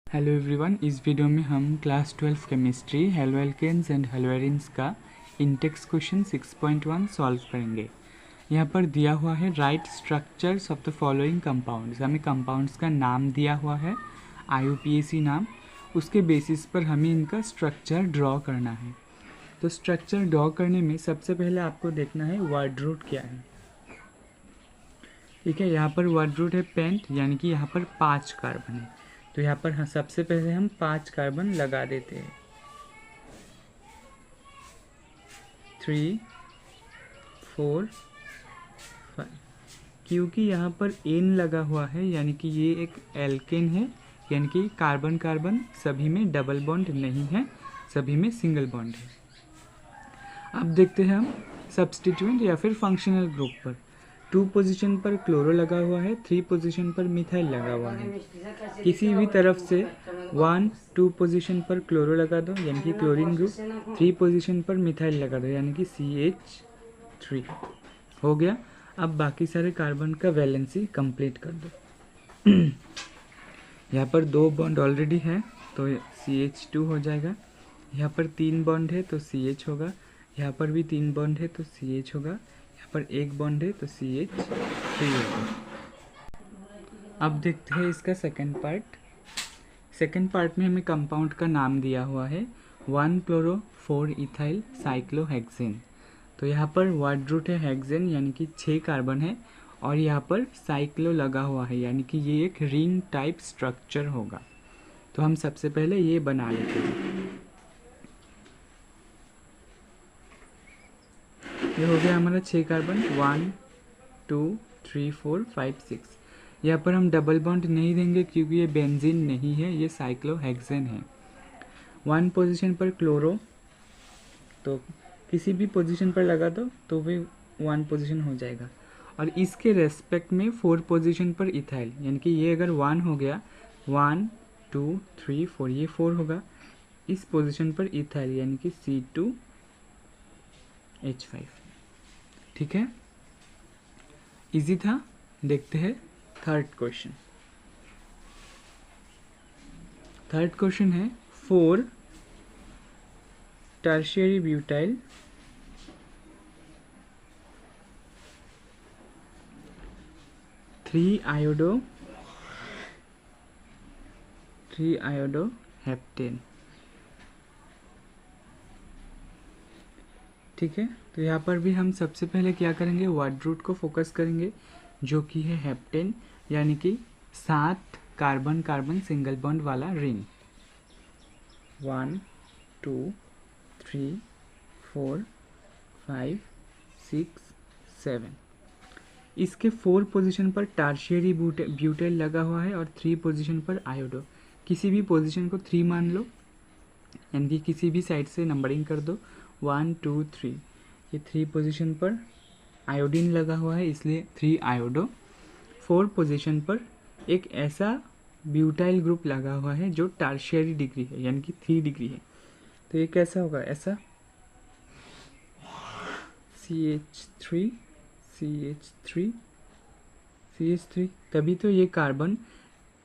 Hello everyone, इस video में हम class 12 chemistry haloalkanes and haloarenes का इंटेक्स क्वेश्चन 6.1 सॉल्व करेंगे। यहाँ पर दिया हुआ है write structures of the following compounds. हमें कंपाउंड्स का नाम दिया हुआ है, IUPAC नाम। उसके बेसिस पर हमें इनका स्ट्रक्चर ड्रॉ करना है। तो स्ट्रक्चर ड्रॉ करने में सबसे पहले आपको देखना है वर्ड रूट क्या है। ठीक है, यहाँ पर वर्ड रूट है पेंट, यानी कि यहाँ पर 5 कार्बन है। तो यहाँ पर सबसे पहले हम 5 कार्बन लगा देते हैं। 3, 4, 5। क्योंकि यहाँ पर N लगा हुआ है, यानी कि ये एक एल्केन है, यानी कि कार्बन कार्बन सभी में डबल बॉन्ड नहीं है, सभी में सिंगल बॉन्ड है। अब देखते हैं हम सब्स्टिट्यूएंट या फिर फंक्शनल ग्रुप पर। 2 पोजीशन पर क्लोरो लगा हुआ है, 3 पोजीशन पर मिथाइल लगा हुआ है। किसी भी तरफ से 1, 2 पोजीशन पर क्लोरो लगा दो, यानी कि क्लोरीन ग्रुप। 3 पोजीशन पर मिथाइल लगा दो, यानी कि CH3 हो गया। अब बाकी सारे कार्बन का वैलेंसी कंप्लीट कर दो। यहाँ पर 2 बॉन्ड ऑलरेडी है तो CH2 हो जाएगा। यहाँ पर 3 बॉन्ड है तो CH होगा। यहाँ पर भी 3 बॉन्ड है तो CH होगा। यहाँ पर 1 बॉन्ड है तो CH3 होगा। अब देखते हैं इसका सेकंड पार्ट। सेकंड पार्ट में हमें कंपाउंड का नाम दिया हुआ है 1 क्लोरो 4 इथाइल साइक्लोहेक्सेन। तो यहाँ पर वर्ड रूट है हेक्सेन, यानी कि 6 कार्बन है, और यहाँ पर साइक्लो लगा हुआ है, यानी कि ये एक रिंग टाइप स्ट्रक्चर होगा। तो हम सबसे पहले ये बना लेते हैं। ये हो गया हमारा 6 कार्बन, 1, 2, 3, 4, 5, 6। यहाँ पर हम डबल बॉन्ड नहीं देंगे क्योंकि ये बेंजीन नहीं है, ये साइक्लोहेक्सेन है। 1 पोजीशन पर क्लोरो, तो किसी भी पोजीशन पर लगा दो तो भी 1 पोजीशन हो जाएगा। और इसके रेस्पेक्ट में 4 पोजीशन पर इथाइल, यानी कि ये अगर 1 हो गया, 1, 2, 3, 4, ये 4 होगा। इस पोजीशन पर इथाइल, यानी कि C2H5। ठीक है, इजी था। देखते हैं थर्ड क्वेश्चन। थर्ड क्वेश्चन है 4 टर्शियरी ब्यूटाइल 3 आयोडो हेप्टेन। ठीक है, तो यहाँ पर भी हम सबसे पहले क्या करेंगे, वर्ड रूट को फोकस करेंगे, जो कि है हेप्टेन, यानी कि 7 कार्बन कार्बन सिंगल बॉन्ड वाला रिंग। 1, 2, 3, 4, 5, 6, 7। इसके 4 पोजीशन पर टर्शियरी ब्यूटाइल लगा हुआ है और 3 पोजीशन पर आयोडो। किसी भी पोजीशन को 3 मान लो, यानी कि किसी भी साइड से नंबरिंग कर दो। 1, 2, 3। ये 3 पोजीशन पर आयोडीन लगा हुआ है, इसलिए 3 आयोडो। 4 पोजीशन पर एक ऐसा ब्यूटाइल ग्रुप लगा हुआ है जो टर्शियरी डिग्री है, यानी कि 3 डिग्री है। तो ये कैसा होगा, ऐसा CH3 CH3 CH3। तभी तो ये कार्बन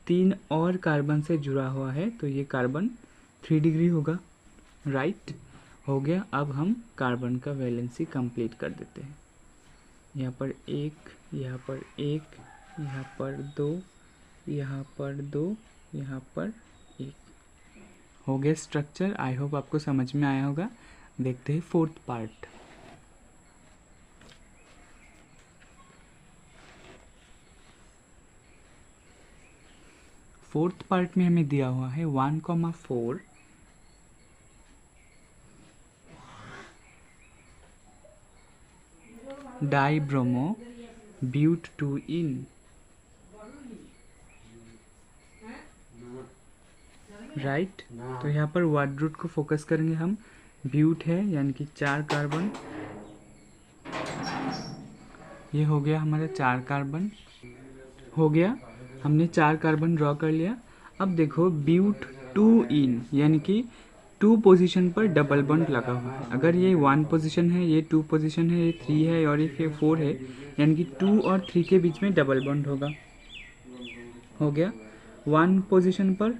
3 और कार्बन से जुड़ा हुआ है, तो ये कार्बन 3 डिग्री होगा। राइट, हो गया। अब हम कार्बन का वैलेंसी कंप्लीट कर देते हैं। यहाँ पर 1, यहाँ पर 1, यहाँ पर 2, यहाँ पर 2, यहाँ पर 1। हो गया स्ट्रक्चर। आई होप आपको समझ में आया होगा। देखते हैं फोर्थ पार्ट। फोर्थ पार्ट में हमें दिया हुआ है 1,4 डाइब्रोमो ब्यूट 2 इन। राइट, तो यहाँ पर वर्ड रूट को फोकस करेंगे हम। ब्यूट है, यानी कि 4 कार्बन। ये हो गया हमारा 4 कार्बन हो गया। हमने 4 कार्बन ड्रॉ कर लिया। अब देखो ब्यूट 2 इन, यानी कि 2 पोजीशन पर डबल बॉन्ड लगा हुआ है। अगर ये 1 पोजीशन है, ये 2 पोजीशन है, ये 3 है और ये 4 है, यानी कि 2 और 3 के बीच में डबल बॉन्ड होगा। हो गया। 1 पोजीशन पर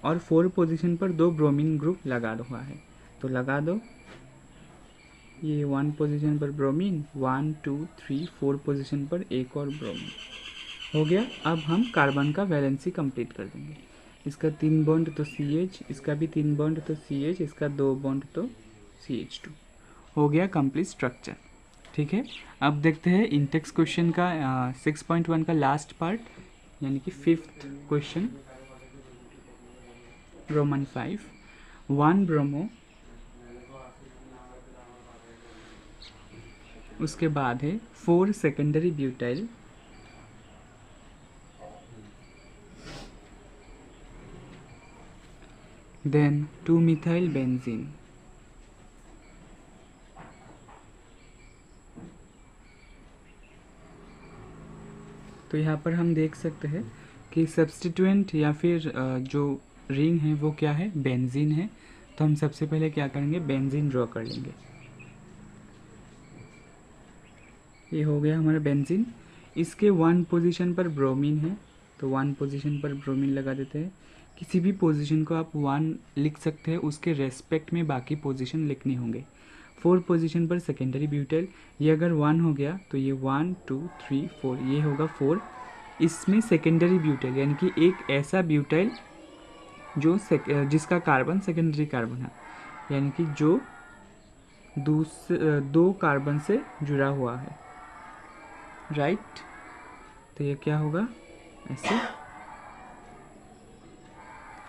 और 4 पोजीशन पर 2 ब्रोमीन ग्रुप लगा हुआ है, तो लगा दो। ये 1 पोजीशन पर ब्रोमीन, 1 2 3 4 पोजीशन पर एक और ब्रोमीन हो गया। अब हम कार्बन का वैलेंसी कंप्लीट कर देंगे। इसका 3 बॉन्ड तो CH, इसका भी 3 बॉन्ड तो CH, इसका 2 बॉन्ड तो CH2 हो गया कंप्लीट स्ट्रक्चर। ठीक है, अब देखते हैं इंटेक्स क्वेश्चन का 6.1 का लास्ट पार्ट, यानी कि 5th क्वेश्चन, रोमन 5। 1 ब्रोमो, उसके बाद है 4 secondary butyl, then 2 methyl benzene, तो यहाँ पर हम देख सकते हैं कि सब्स्टिट्यूएंट या फिर जो रिंग है वो क्या है, बेंजीन है। तो हम सबसे पहले क्या करेंगे, बेंजीन ड्रॉ कर लेंगे। ये हो गया हमारा बेंजीन। इसके 1 पोजीशन पर ब्रोमीन है, तो 1 पोजीशन पर ब्रोमीन लगा देते हैं। किसी भी पोजीशन को आप 1 लिख सकते हैं, उसके रेस्पेक्ट में बाकी पोजीशन लिखने होंगे। 4 पोजीशन पर सेकेंडरी ब्यूटाइल, ये अगर 1 हो गया तो ये 1 2 3 4, ये होगा 4। इसमें सेकेंडरी ब्यूटाइल यानी कि एक ऐसा ब्यूटाइल जो जिसका कार्बन सेकेंडरी कार्बन है, यानी कि जो दो कार्बन से जुड़ा हुआ है, राइट। तो ये क्या होगा, ऐसे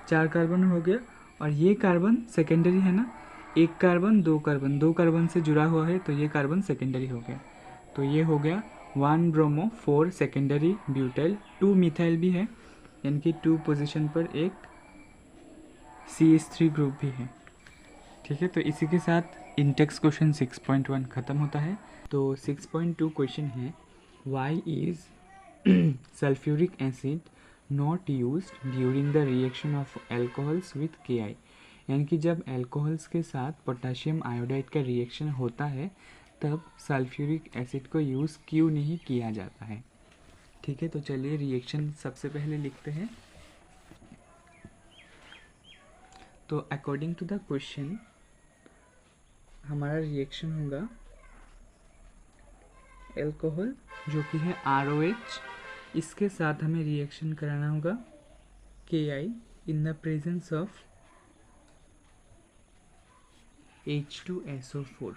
4 कार्बन हो गया। और ये कार्बन सेकेंडरी है ना, एक कार्बन दो कार्बन से जुड़ा हुआ है, तो ये कार्बन सेकेंडरी हो गया। तो ये हो गया 1 ब्रोमो 4 सेकेंडरी ब्यूटाइल, 2 मिथाइल भी है, यानी कि 2 पोजीशन पर एक CH3 ग्रुप भी है। ठीक है, तो इसी के साथ इंटेक्स क्वेश्चन 6.1 ख़त्म होता है। तो 6.2 क्वेश्चन है, why is sulphuric acid not used during the reaction of alcohols with KI, यानी कि जब एल्कोहल्स के साथ पोटेशियम आयोडाइड का रिएक्शन होता है तब सल्फ्यूरिक एसिड को यूज़ क्यों नहीं किया जाता है। ठीक है, तो चलिए रिएक्शन सबसे पहले लिखते हैं। तो अकॉर्डिंग टू द क्वेश्चन हमारा रिएक्शन होगा एल्कोहल जो कि है ROH, इसके साथ हमें रिएक्शन कराना होगा KI in the presence of H2SO4।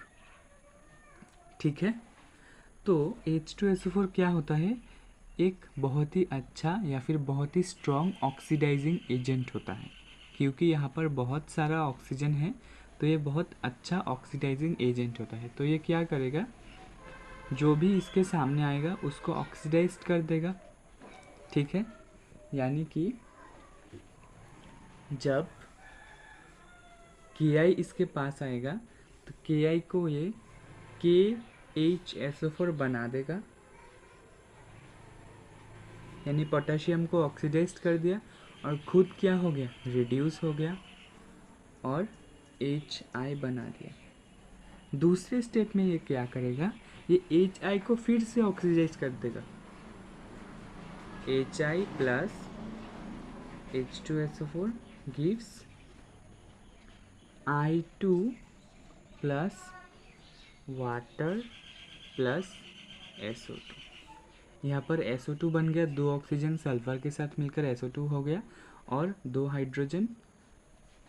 ठीक है, तो H2SO4 क्या होता है, एक बहुत ही अच्छा या फिर बहुत ही स्ट्रॉन्ग ऑक्सीडाइजिंग एजेंट होता है। क्योंकि यहाँ पर बहुत सारा ऑक्सीजन है तो ये बहुत अच्छा ऑक्सीडाइजिंग एजेंट होता है। तो ये क्या करेगा, जो भी इसके सामने आएगा उसको ऑक्सीडाइज कर देगा। ठीक है, यानी कि जब KI इसके पास आएगा तो KI को ये KHSO4 बना देगा, यानी पोटेशियम को ऑक्सीडाइज कर दिया और खुद क्या हो गया, रिड्यूस हो गया और HI बना दिया। दूसरे स्टेप में ये क्या करेगा, ये HI को फिर से ऑक्सीडाइज कर देगा, HI plus H2SO4 gives I2 plus water plus SO2। यहाँ पर SO2 बन गया, 2 ऑक्सीजन सल्फर के साथ मिलकर SO2 हो गया और 2 हाइड्रोजन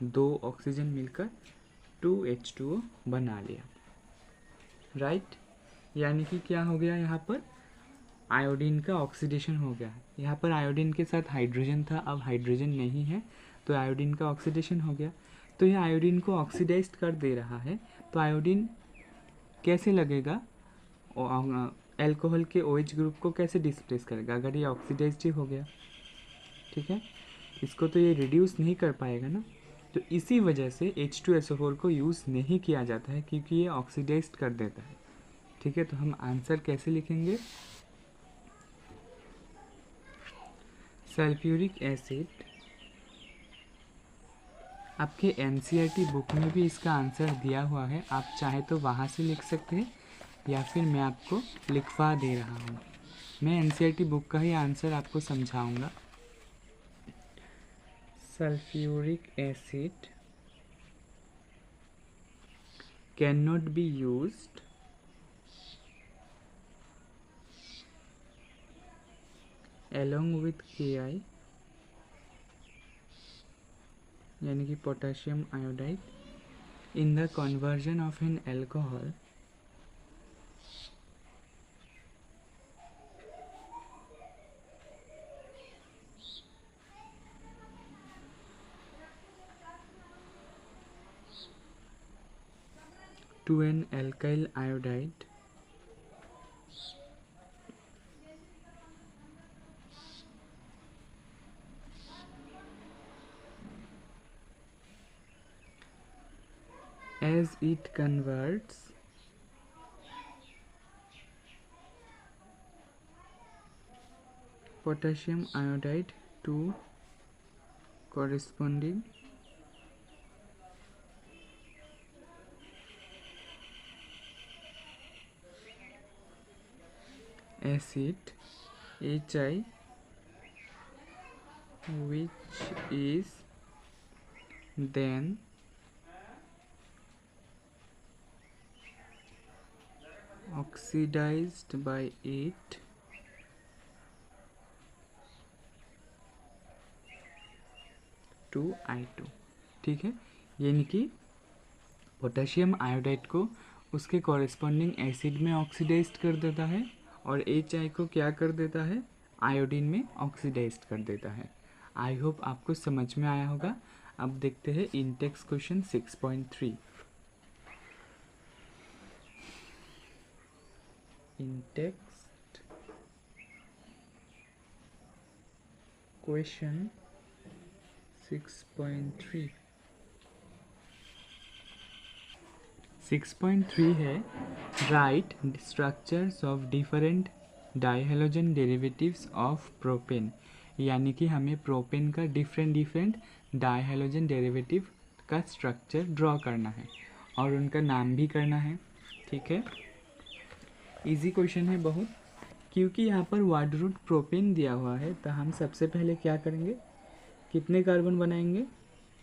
2 ऑक्सीजन मिलकर 2H2O बना लिया, राइट। यानी कि क्या हो गया, यहाँ पर आयोडीन का ऑक्सीडेशन हो गया। यहाँ पर आयोडीन के साथ हाइड्रोजन था, अब हाइड्रोजन नहीं है तो आयोडीन का ऑक्सीडेशन हो गया। तो यह आयोडीन को ऑक्सीडाइज कर दे रहा है, तो आयोडीन कैसे लगेगा, एल्कोहल के OH ग्रुप को कैसे डिस्प्लेस करेगा अगर ये ऑक्सीडाइज्ड हो गया। ठीक है, इसको तो ये रिड्यूस नहीं कर पाएगा ना, तो इसी वजह से H2SO4 को यूज़ नहीं किया जाता है क्योंकि ये ऑक्सीडाइज्ड कर देता है। ठीक है, तो हम आंसर कैसे लिखेंगे, सल्फ्यूरिक एसिड, आपके NCERT बुक में भी इसका आंसर दिया हुआ है, आप चाहे तो वहाँ से लिख सकते हैं या फिर मैं आपको लिखवा दे रहा हूँ। मैं NCERT बुक का ही आंसर आपको समझाऊंगा। sulfuric acid cannot be used along with Ki, यानी कि potassium iodide, in the conversion of an alcohol to an alkyl iodide as it converts potassium iodide to corresponding acid HI, which is then oxidized by it to I2। ठीक है, यानी कि potassium iodide को उसके corresponding acid में oxidised कर देता है और HI को क्या कर देता है, आयोडीन में ऑक्सीडाइज्ड कर देता है। आई होप आपको समझ में आया होगा। अब देखते हैं इंटेक्स क्वेश्चन 6.3। इंटेक्स्ट क्वेश्चन 6.3 6.3 है write structures of different dihalogen derivatives of propane, यानी कि हमें प्रोपेन का डिफरेंट डाइहेलोजन डेरिवेटिव का स्ट्रक्चर ड्रॉ करना है और उनका नाम भी करना है। ठीक है, इजी क्वेश्चन है बहुत। क्योंकि यहाँ पर वर्ड रूट प्रोपेन दिया हुआ है तो हम सबसे पहले क्या करेंगे, कितने कार्बन बनाएंगे,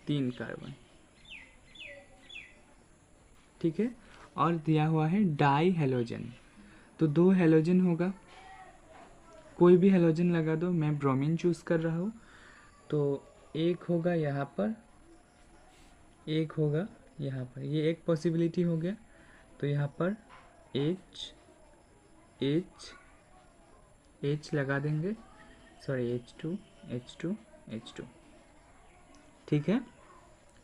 3 कार्बन। ठीक है, और दिया हुआ है डाई हेलोजन तो 2 हेलोजन होगा, कोई भी हेलोजन लगा दो। मैं ब्रोमीन चूज कर रहा हूँ तो एक होगा यहाँ पर, एक होगा यहाँ पर, ये एक पॉसिबिलिटी हो गया। तो यहाँ पर H लगा देंगे, सॉरी H2। ठीक है,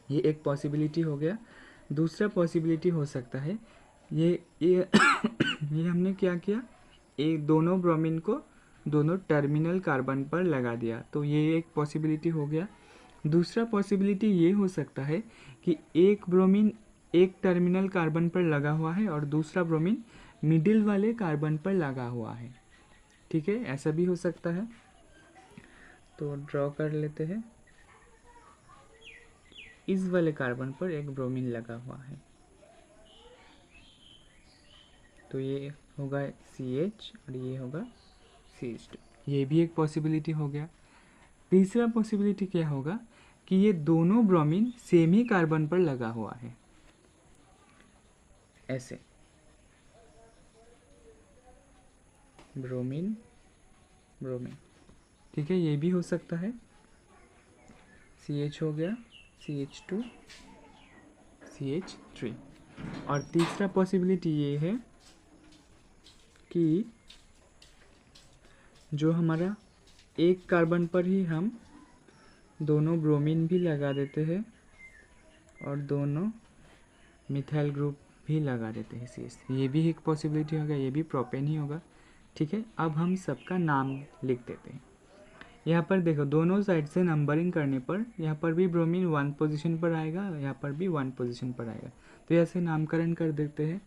ये एक पॉसिबिलिटी हो गया। दूसरा पॉसिबिलिटी हो सकता है ये ये हमने क्या किया, एक दोनों ब्रोमीन को दोनों टर्मिनल कार्बन पर लगा दिया, तो ये एक पॉसिबिलिटी हो गया। दूसरा पॉसिबिलिटी ये हो सकता है कि एक ब्रोमीन एक टर्मिनल कार्बन पर लगा हुआ है और दूसरा ब्रोमीन मिडिल वाले कार्बन पर लगा हुआ है। ठीक है, ऐसा भी हो सकता है। तो ड्रॉ कर लेते हैं, इस वाले कार्बन पर एक ब्रोमीन लगा हुआ है तो ये होगा CH और ये होगा CH2, ये भी एक पॉसिबिलिटी हो गया। तीसरा पॉसिबिलिटी क्या होगा कि ये दोनों ब्रोमीन सेम ही कार्बन पर लगा हुआ है, ऐसे ब्रोमीन। ठीक है, ये भी हो सकता है। CH हो गया, CH2, CH3। और तीसरा पॉसिबिलिटी ये है कि जो हमारा एक कार्बन पर ही हम दोनों ब्रोमीन भी लगा देते हैं और दोनों मिथाइल ग्रुप भी लगा देते हैं CH3, ये भी एक पॉसिबिलिटी होगा, ये भी प्रोपेन ही होगा। ठीक है, अब हम सबका नाम लिख देते हैं। यहाँ पर देखो दोनों साइड से नंबरिंग करने पर यहाँ पर भी ब्रोमीन 1 पोजीशन पर आएगा, यहाँ पर भी 1 पोजीशन पर आएगा, तो ऐसे नामकरण कर देते हैं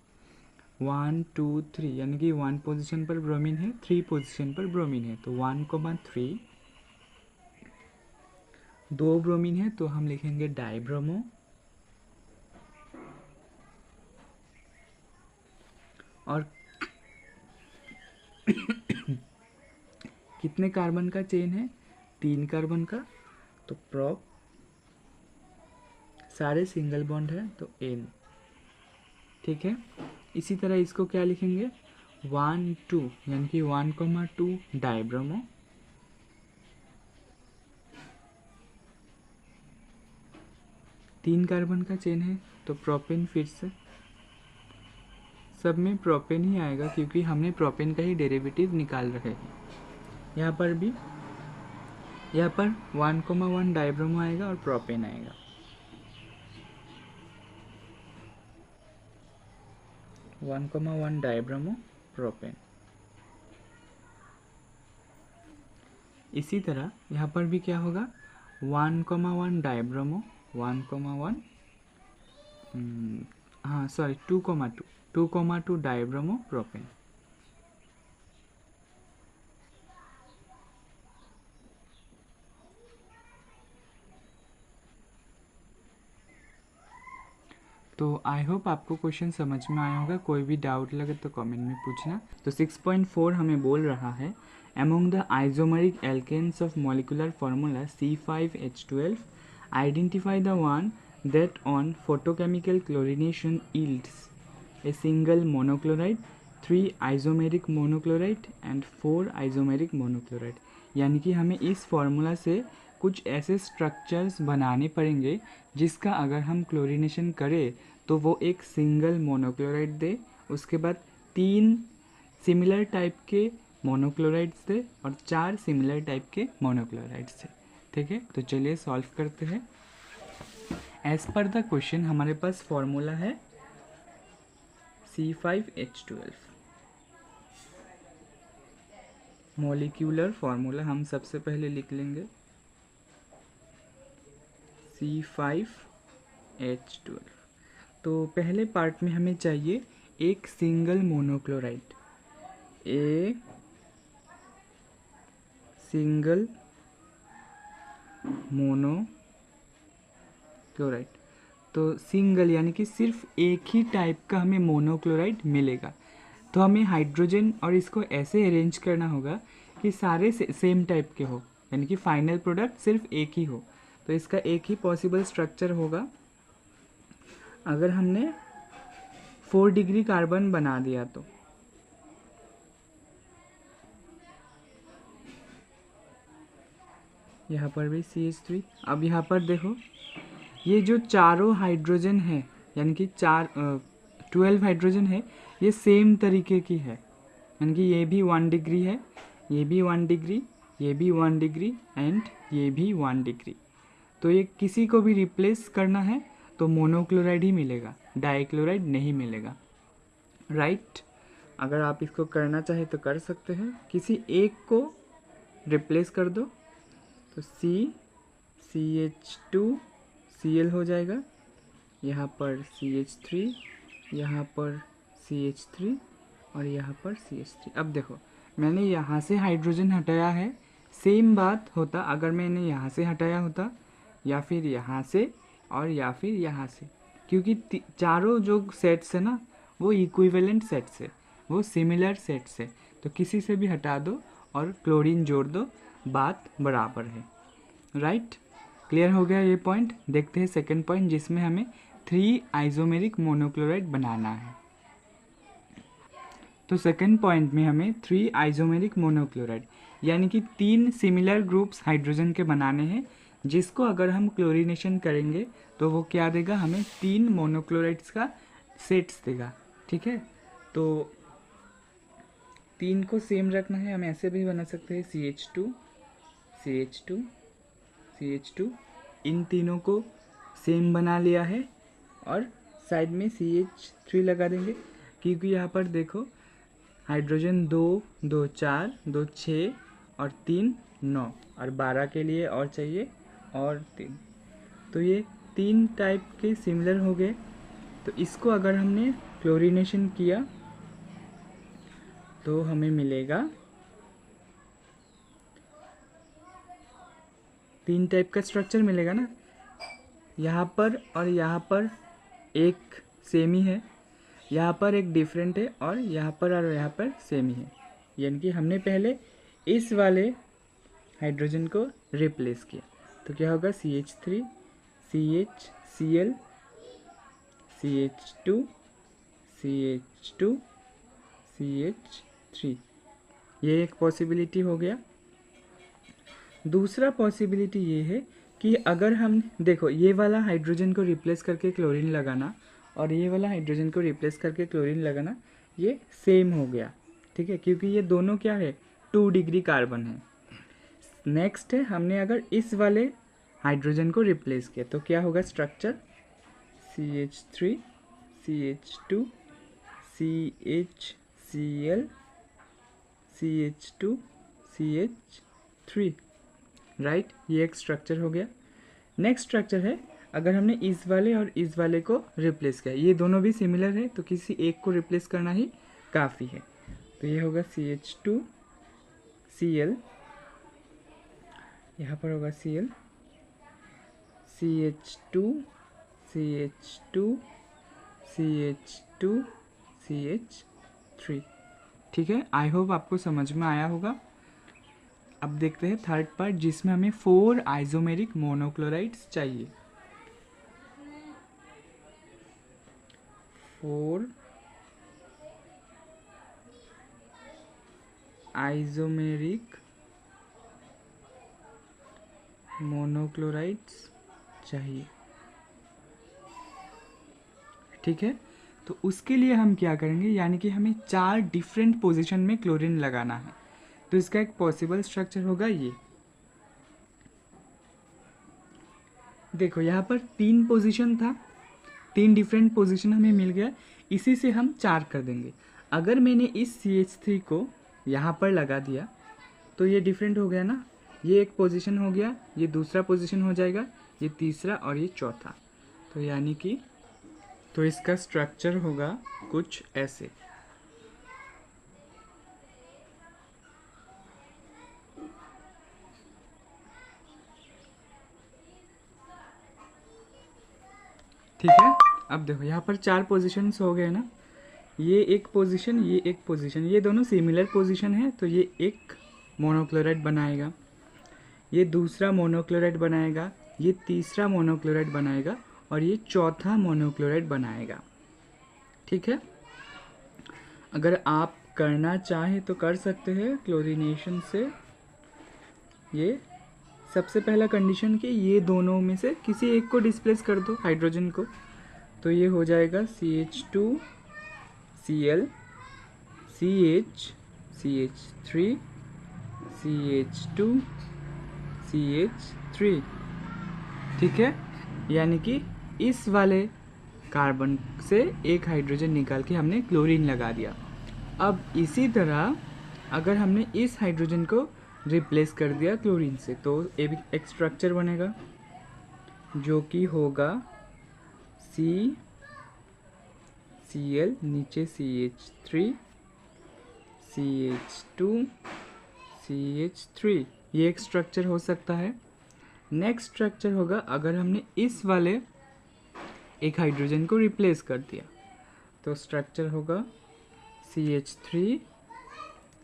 1 2 3, यानी कि 1 पोजीशन पर ब्रोमीन है, 3 पोजीशन पर ब्रोमीन है, तो 1,3। 2 ब्रोमीन है तो हम लिखेंगे डाइब्रोमो, और कितने कार्बन का चेन है, 3 कार्बन का, तो प्रोप सारे सिंगल बॉन्ड है तो एन, ठीक है। इसी तरह इसको क्या लिखेंगे, 1 2 यानी कि 1,2 डायब्रोमो, तीन कार्बन का चेन है तो प्रोपेन, फिर से सब में प्रोपेन ही आएगा क्योंकि हमने प्रोपेन का ही डेरिवेटिव निकाल रखे हैं। यहाँ पर भी, यहाँ पर 1,1 डायब्रोमो आएगा और प्रोपेन आएगा। One comma one dibromo propane. इसी तरह यहाँ पर भी क्या होगा, 1,1 डायब्रोमो, 1,1 हाँ सॉरी 2,2 डायब्रोमो प्रोपेन। तो आई होप आपको क्वेश्चन समझ में आया होगा। कोई भी डाउट लगे तो कमेंट में पूछना। तो 6.4 हमें बोल रहा है, among the isomeric alkanes of molecular formula C5H12 identify the one that on photochemical chlorination yields a single monochloride, 3 isomeric monochloride and 4 isomeric monochloride। यानी कि हमें इस फॉर्मूला से कुछ ऐसे स्ट्रक्चर्स बनाने पड़ेंगे जिसका अगर हम क्लोरीनेशन करें तो वो एक सिंगल मोनोक्लोराइड दे, उसके बाद 3 सिमिलर टाइप के मोनोक्लोराइड्स दे और 4 सिमिलर टाइप के मोनोक्लोराइड्स दे, ठीक है। तो चलिए सॉल्व करते हैं। एज पर द क्वेश्चन हमारे पास फॉर्मूला है C5H12। मॉलिक्यूलर फॉर्मूला हम सबसे पहले लिख लेंगे C5H12। तो पहले पार्ट में हमें चाहिए एक single monochloride, a single monochloride. तो सिंगल यानी कि सिर्फ एक ही टाइप का हमें मोनोक्लोराइड मिलेगा। तो हमें हाइड्रोजन और इसको ऐसे अरेंज करना होगा कि सारे सेम टाइप के हो, यानी कि फाइनल प्रोडक्ट सिर्फ एक ही हो। तो इसका एक ही पॉसिबल स्ट्रक्चर होगा। अगर हमने 4 डिग्री कार्बन बना दिया तो यहाँ पर भी CH3। अब यहाँ पर देखो, ये जो चारों हाइड्रोजन है यानी कि 12 हाइड्रोजन है, ये सेम तरीके की है, यानी कि ये भी 1 डिग्री है, ये भी 1 डिग्री, ये भी 1 डिग्री एंड ये भी 1 डिग्री। तो ये किसी को भी रिप्लेस करना है तो मोनोक्लोराइड ही मिलेगा, डाइक्लोराइड नहीं मिलेगा, राइट। अगर आप इसको करना चाहे तो कर सकते हैं, किसी एक को रिप्लेस कर दो तो CH2Cl हो जाएगा, यहाँ पर CH3, यहाँ पर CH3 और यहाँ पर CH3। अब देखो, मैंने यहाँ से हाइड्रोजन हटाया है, सेम बात होता अगर मैंने यहाँ से हटाया होता या फिर यहाँ से और या फिर यहाँ से, क्योंकि चारों जो सेट्स है ना वो इक्विवेलेंट सेट्स है, वो सिमिलर सेट्स है। तो किसी से भी हटा दो और क्लोरीन जोड़ दो, बात बराबर है, राइट। क्लियर हो गया ये पॉइंट। देखते हैं सेकंड पॉइंट जिसमें हमें 3 आइसोमेरिक मोनोक्लोराइड बनाना है। तो सेकंड पॉइंट में हमें 3 आइसोमेरिक मोनोक्लोराइड यानी कि 3 सिमिलर ग्रुप्स हाइड्रोजन के बनाने हैं, जिसको अगर हम क्लोरीनेशन करेंगे तो वो क्या देगा, हमें 3 मोनोक्लोराइड्स का सेट्स देगा, ठीक है। तो 3 को सेम रखना है, हम ऐसे भी बना सकते हैं CH2 CH2 CH2, इन तीनों को सेम बना लिया है और साइड में CH3 लगा देंगे, क्योंकि यहाँ पर देखो हाइड्रोजन 2 2 4 2 6 और 3 9 और 12 के लिए और चाहिए और 3। तो ये 3 टाइप के सिमिलर हो गए। तो इसको अगर हमने क्लोरीनेशन किया तो हमें मिलेगा 3 टाइप का स्ट्रक्चर मिलेगा ना, यहाँ पर और यहाँ पर एक सेम ही है, यहाँ पर एक डिफरेंट है और यहाँ पर सेम ही है, यानी कि हमने पहले इस वाले हाइड्रोजन को रिप्लेस किया। तो क्या होगा CH3 CHCl, CH2, CH2, CH3, ये एक पॉसिबिलिटी हो गया। दूसरा पॉसिबिलिटी ये है कि अगर हम देखो ये वाला हाइड्रोजन को रिप्लेस करके क्लोरीन लगाना और ये वाला हाइड्रोजन को रिप्लेस करके क्लोरीन लगाना, ये सेम हो गया, ठीक है, क्योंकि ये दोनों क्या है 2 डिग्री कार्बन है। नेक्स्ट है हमने अगर इस वाले हाइड्रोजन को रिप्लेस किया तो क्या होगा structure, CH3, CH2, CHCl, CH2, CH3, right, ये एक स्ट्रक्चर हो गया। नेक्स्ट स्ट्रक्चर है अगर हमने इस वाले और इस वाले को रिप्लेस किया, ये दोनों भी सिमिलर है तो किसी एक को रिप्लेस करना ही काफ़ी है, तो ये होगा CH2, Cl, यहाँ पर होगा Cl, CH2, CH2, CH2, CH3, ठीक है। आई होप आपको समझ में आया होगा। अब देखते हैं थर्ड पार्ट जिसमें हमें 4 आइसोमेरिक मोनोक्लोराइड्स चाहिए। 4 आइसोमेरिक मोनोक्लोराइड्स चाहिए, ठीक है। तो उसके लिए हम क्या करेंगे, यानी कि हमें 4 डिफरेंट पोजीशन में क्लोरीन लगाना है। तो इसका एक पॉसिबल स्ट्रक्चर होगा ये, देखो यहाँ पर 3 पोजीशन था, 3 डिफरेंट पोजीशन हमें मिल गया, इसी से हम 4 कर देंगे। अगर मैंने इस CH3 को यहाँ पर लगा दिया तो ये डिफरेंट हो गया ना, ये एक पोजीशन हो गया, ये दूसरा पोजीशन हो जाएगा, ये तीसरा और ये चौथा, तो यानी कि तो इसका स्ट्रक्चर होगा कुछ ऐसे। ठीक है, अब देखो यहाँ पर 4 पोजीशंस हो गए ना, ये एक पोजीशन, ये एक पोजीशन, ये दोनों सिमिलर पोजीशन है तो ये एक मोनोक्लोराइड बनाएगा, ये दूसरा मोनोक्लोराइड बनाएगा, ये तीसरा मोनोक्लोराइड बनाएगा और ये चौथा मोनोक्लोराइड बनाएगा, ठीक है। अगर आप करना चाहें तो कर सकते हैं क्लोरीनेशन से। ये सबसे पहला कंडीशन कि ये दोनों में से किसी एक को डिस्प्लेस कर दो हाइड्रोजन को, तो ये हो जाएगा CH2, Cl, CH, CH3, CH2, CH3, ठीक है। यानी कि इस वाले कार्बन से एक हाइड्रोजन निकाल के हमने क्लोरीन लगा दिया। अब इसी तरह अगर हमने इस हाइड्रोजन को रिप्लेस कर दिया क्लोरीन से तो एक स्ट्रक्चर बनेगा जो कि होगा CCl, नीचे CH3, CH2, CH3, ये एक स्ट्रक्चर हो सकता है। नेक्स्ट स्ट्रक्चर होगा अगर हमने इस वाले एक हाइड्रोजन को रिप्लेस कर दिया तो स्ट्रक्चर होगा CH3,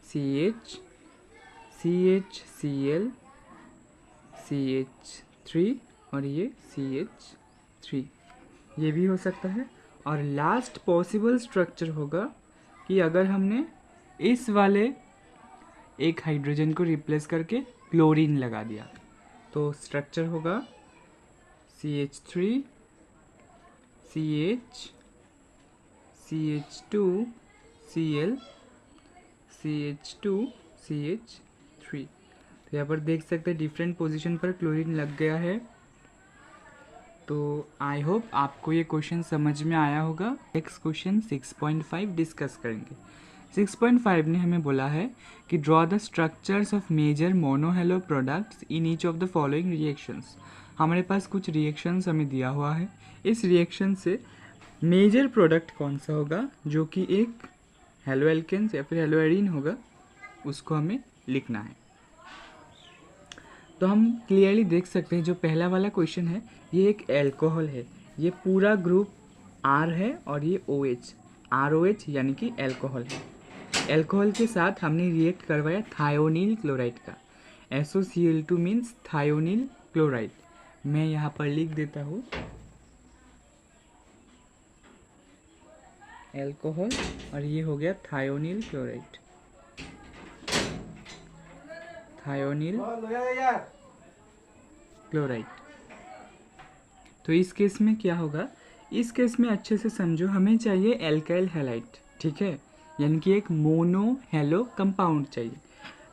CH, CHCl, CH3 और ये CH3, ये भी हो सकता है। और लास्ट पॉसिबल स्ट्रक्चर होगा कि अगर हमने इस वाले एक हाइड्रोजन को रिप्लेस करके क्लोरीन लगा दिया तो स्ट्रक्चर होगा CH3, CH, CH2, Cl, CH2, CH3। तो यहाँ पर देख सकते हैं डिफरेंट पोजीशन पर क्लोरीन लग गया है। तो आई होप आपको ये क्वेश्चन समझ में आया होगा। नेक्स्ट क्वेश्चन 6.5 डिस्कस करेंगे। 6.5 ने हमें बोला है कि draw the structures of major monohalo products in each of the following reactions. हमारे पास कुछ रिएक्शंस हमें दिया हुआ है, इस रिएक्शन से मेजर प्रोडक्ट कौन सा होगा जो कि एक हेलो एल्केन्स या फिर हेलो एरीन होगा, उसको हमें लिखना है। तो हम क्लियरली देख सकते हैं जो पहला वाला क्वेश्चन है ये एक एल्कोहल है, ये पूरा ग्रुप R है और ये OH, ROH यानी कि एल्कोहल है। एल्कोहल के साथ हमने रिएक्ट करवाया थायोनील क्लोराइड का, SOCl2 मीन्स थायोनील क्लोराइड, मैं यहाँ पर लिख देता हूँ एल्कोहल, और ये हो गया थायोनिल क्लोराइड, थायोनिल क्लोराइड। तो इस केस में क्या होगा, इस केस में अच्छे से समझो, हमें चाहिए एल्काइल हैलाइड, ठीक है, यानी कि एक मोनो हेलो कंपाउंड चाहिए।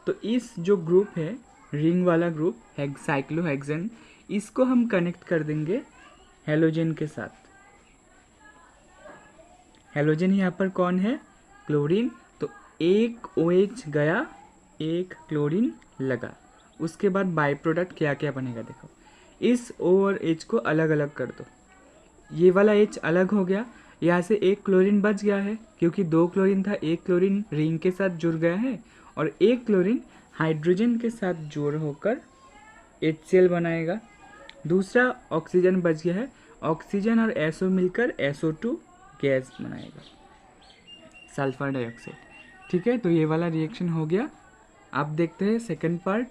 तो इस जो ग्रुप है, रिंग वाला ग्रुप साइक्लोहेक्सेन, इसको हम कनेक्ट कर देंगे हेलोजन के साथ। हेलोजन यहाँ पर कौन है, क्लोरीन, तो एक OH गया, एक क्लोरीन लगा, उसके बाद बाई प्रोडक्ट क्या क्या बनेगा देखो, इस O और H को अलग अलग कर दो, ये वाला H अलग हो गया, यहाँ से एक क्लोरीन बच गया है, क्योंकि 2 क्लोरीन था, एक क्लोरीन रिंग के साथ जुड़ गया है और एक क्लोरीन हाइड्रोजन के साथ जोड़ होकर HCl बनाएगा। दूसरा ऑक्सीजन बच गया है, ऑक्सीजन और SO मिलकर SO2 गैस बनाएगा, सल्फर डाइऑक्साइड, ठीक है। तो ये वाला रिएक्शन हो गया। अब देखते हैं सेकंड पार्ट।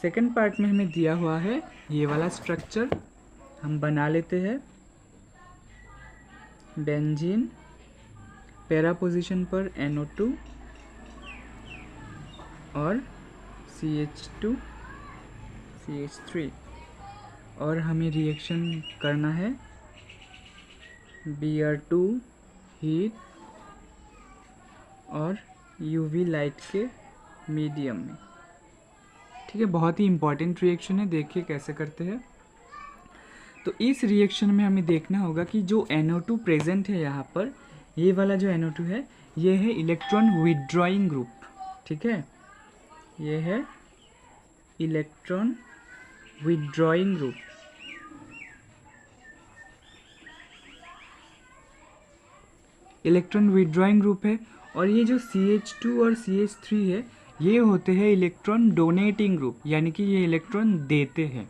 सेकंड पार्ट में हमें दिया हुआ है ये वाला स्ट्रक्चर, हम बना लेते हैं। बेंजीन, पैरा पोजीशन पर NO2 और CH2 CH3, और हमें रिएक्शन करना है Br2 हीट और UV लाइट के मीडियम में, ठीक है। बहुत ही इंपॉर्टेंट रिएक्शन है, देखिए कैसे करते हैं। तो इस रिएक्शन में हमें देखना होगा कि जो NO2 प्रेजेंट है यहाँ पर, ये वाला जो NO2 है, ये है इलेक्ट्रॉन विड्रॉइंग ग्रुप, ठीक है, ये है electron withdrawing group. Electron withdrawing group है, और ये जो CH2 और CH3 है, ये होते हैं इलेक्ट्रॉन डोनेटिंग ग्रुप, यानी कि ये इलेक्ट्रॉन देते हैं।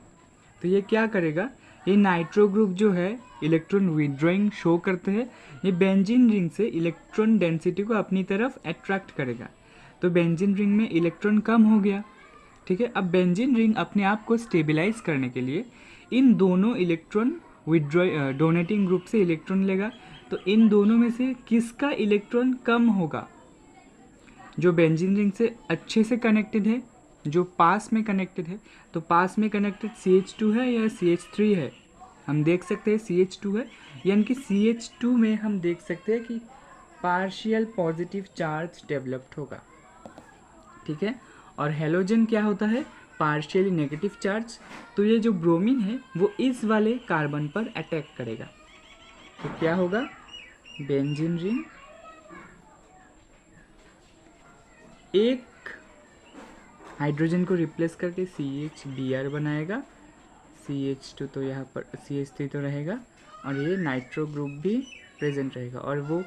तो ये क्या करेगा, ये नाइट्रो ग्रुप जो है इलेक्ट्रॉन विड्रॉइंग शो करते हैं, ये बेंजीन रिंग से इलेक्ट्रॉन डेंसिटी को अपनी तरफ अट्रैक्ट करेगा। तो बेंजीन रिंग में इलेक्ट्रॉन कम हो गया, ठीक है। अब बेंजीन रिंग अपने आप को स्टेबलाइज करने के लिए इन दोनों इलेक्ट्रॉन डोनेटिंग ग्रुप से इलेक्ट्रॉन लेगा। तो इन दोनों में से किसका इलेक्ट्रॉन कम होगा, जो बेंजीन रिंग से अच्छे से कनेक्टेड है, जो पास में कनेक्टेड है। तो पास में कनेक्टेड CH2 है या CH3 है, हम देख सकते हैं CH2 है, यानी कि CH2 में हम देख सकते हैं कि पार्शियल पॉजिटिव चार्ज डेवलप्ड होगा, ठीक है। और हेलोजन क्या होता है, पार्शियली नेगेटिव चार्ज। तो ये जो ब्रोमीन है वो इस वाले कार्बन पर अटैक करेगा, तो क्या होगा, बेंजीन रिंग एक हाइड्रोजन को रिप्लेस करके CHBr बनाएगा, CH2 तो यहाँ पर CH3 तो रहेगा, और ये नाइट्रो ग्रुप भी प्रेजेंट रहेगा, और वो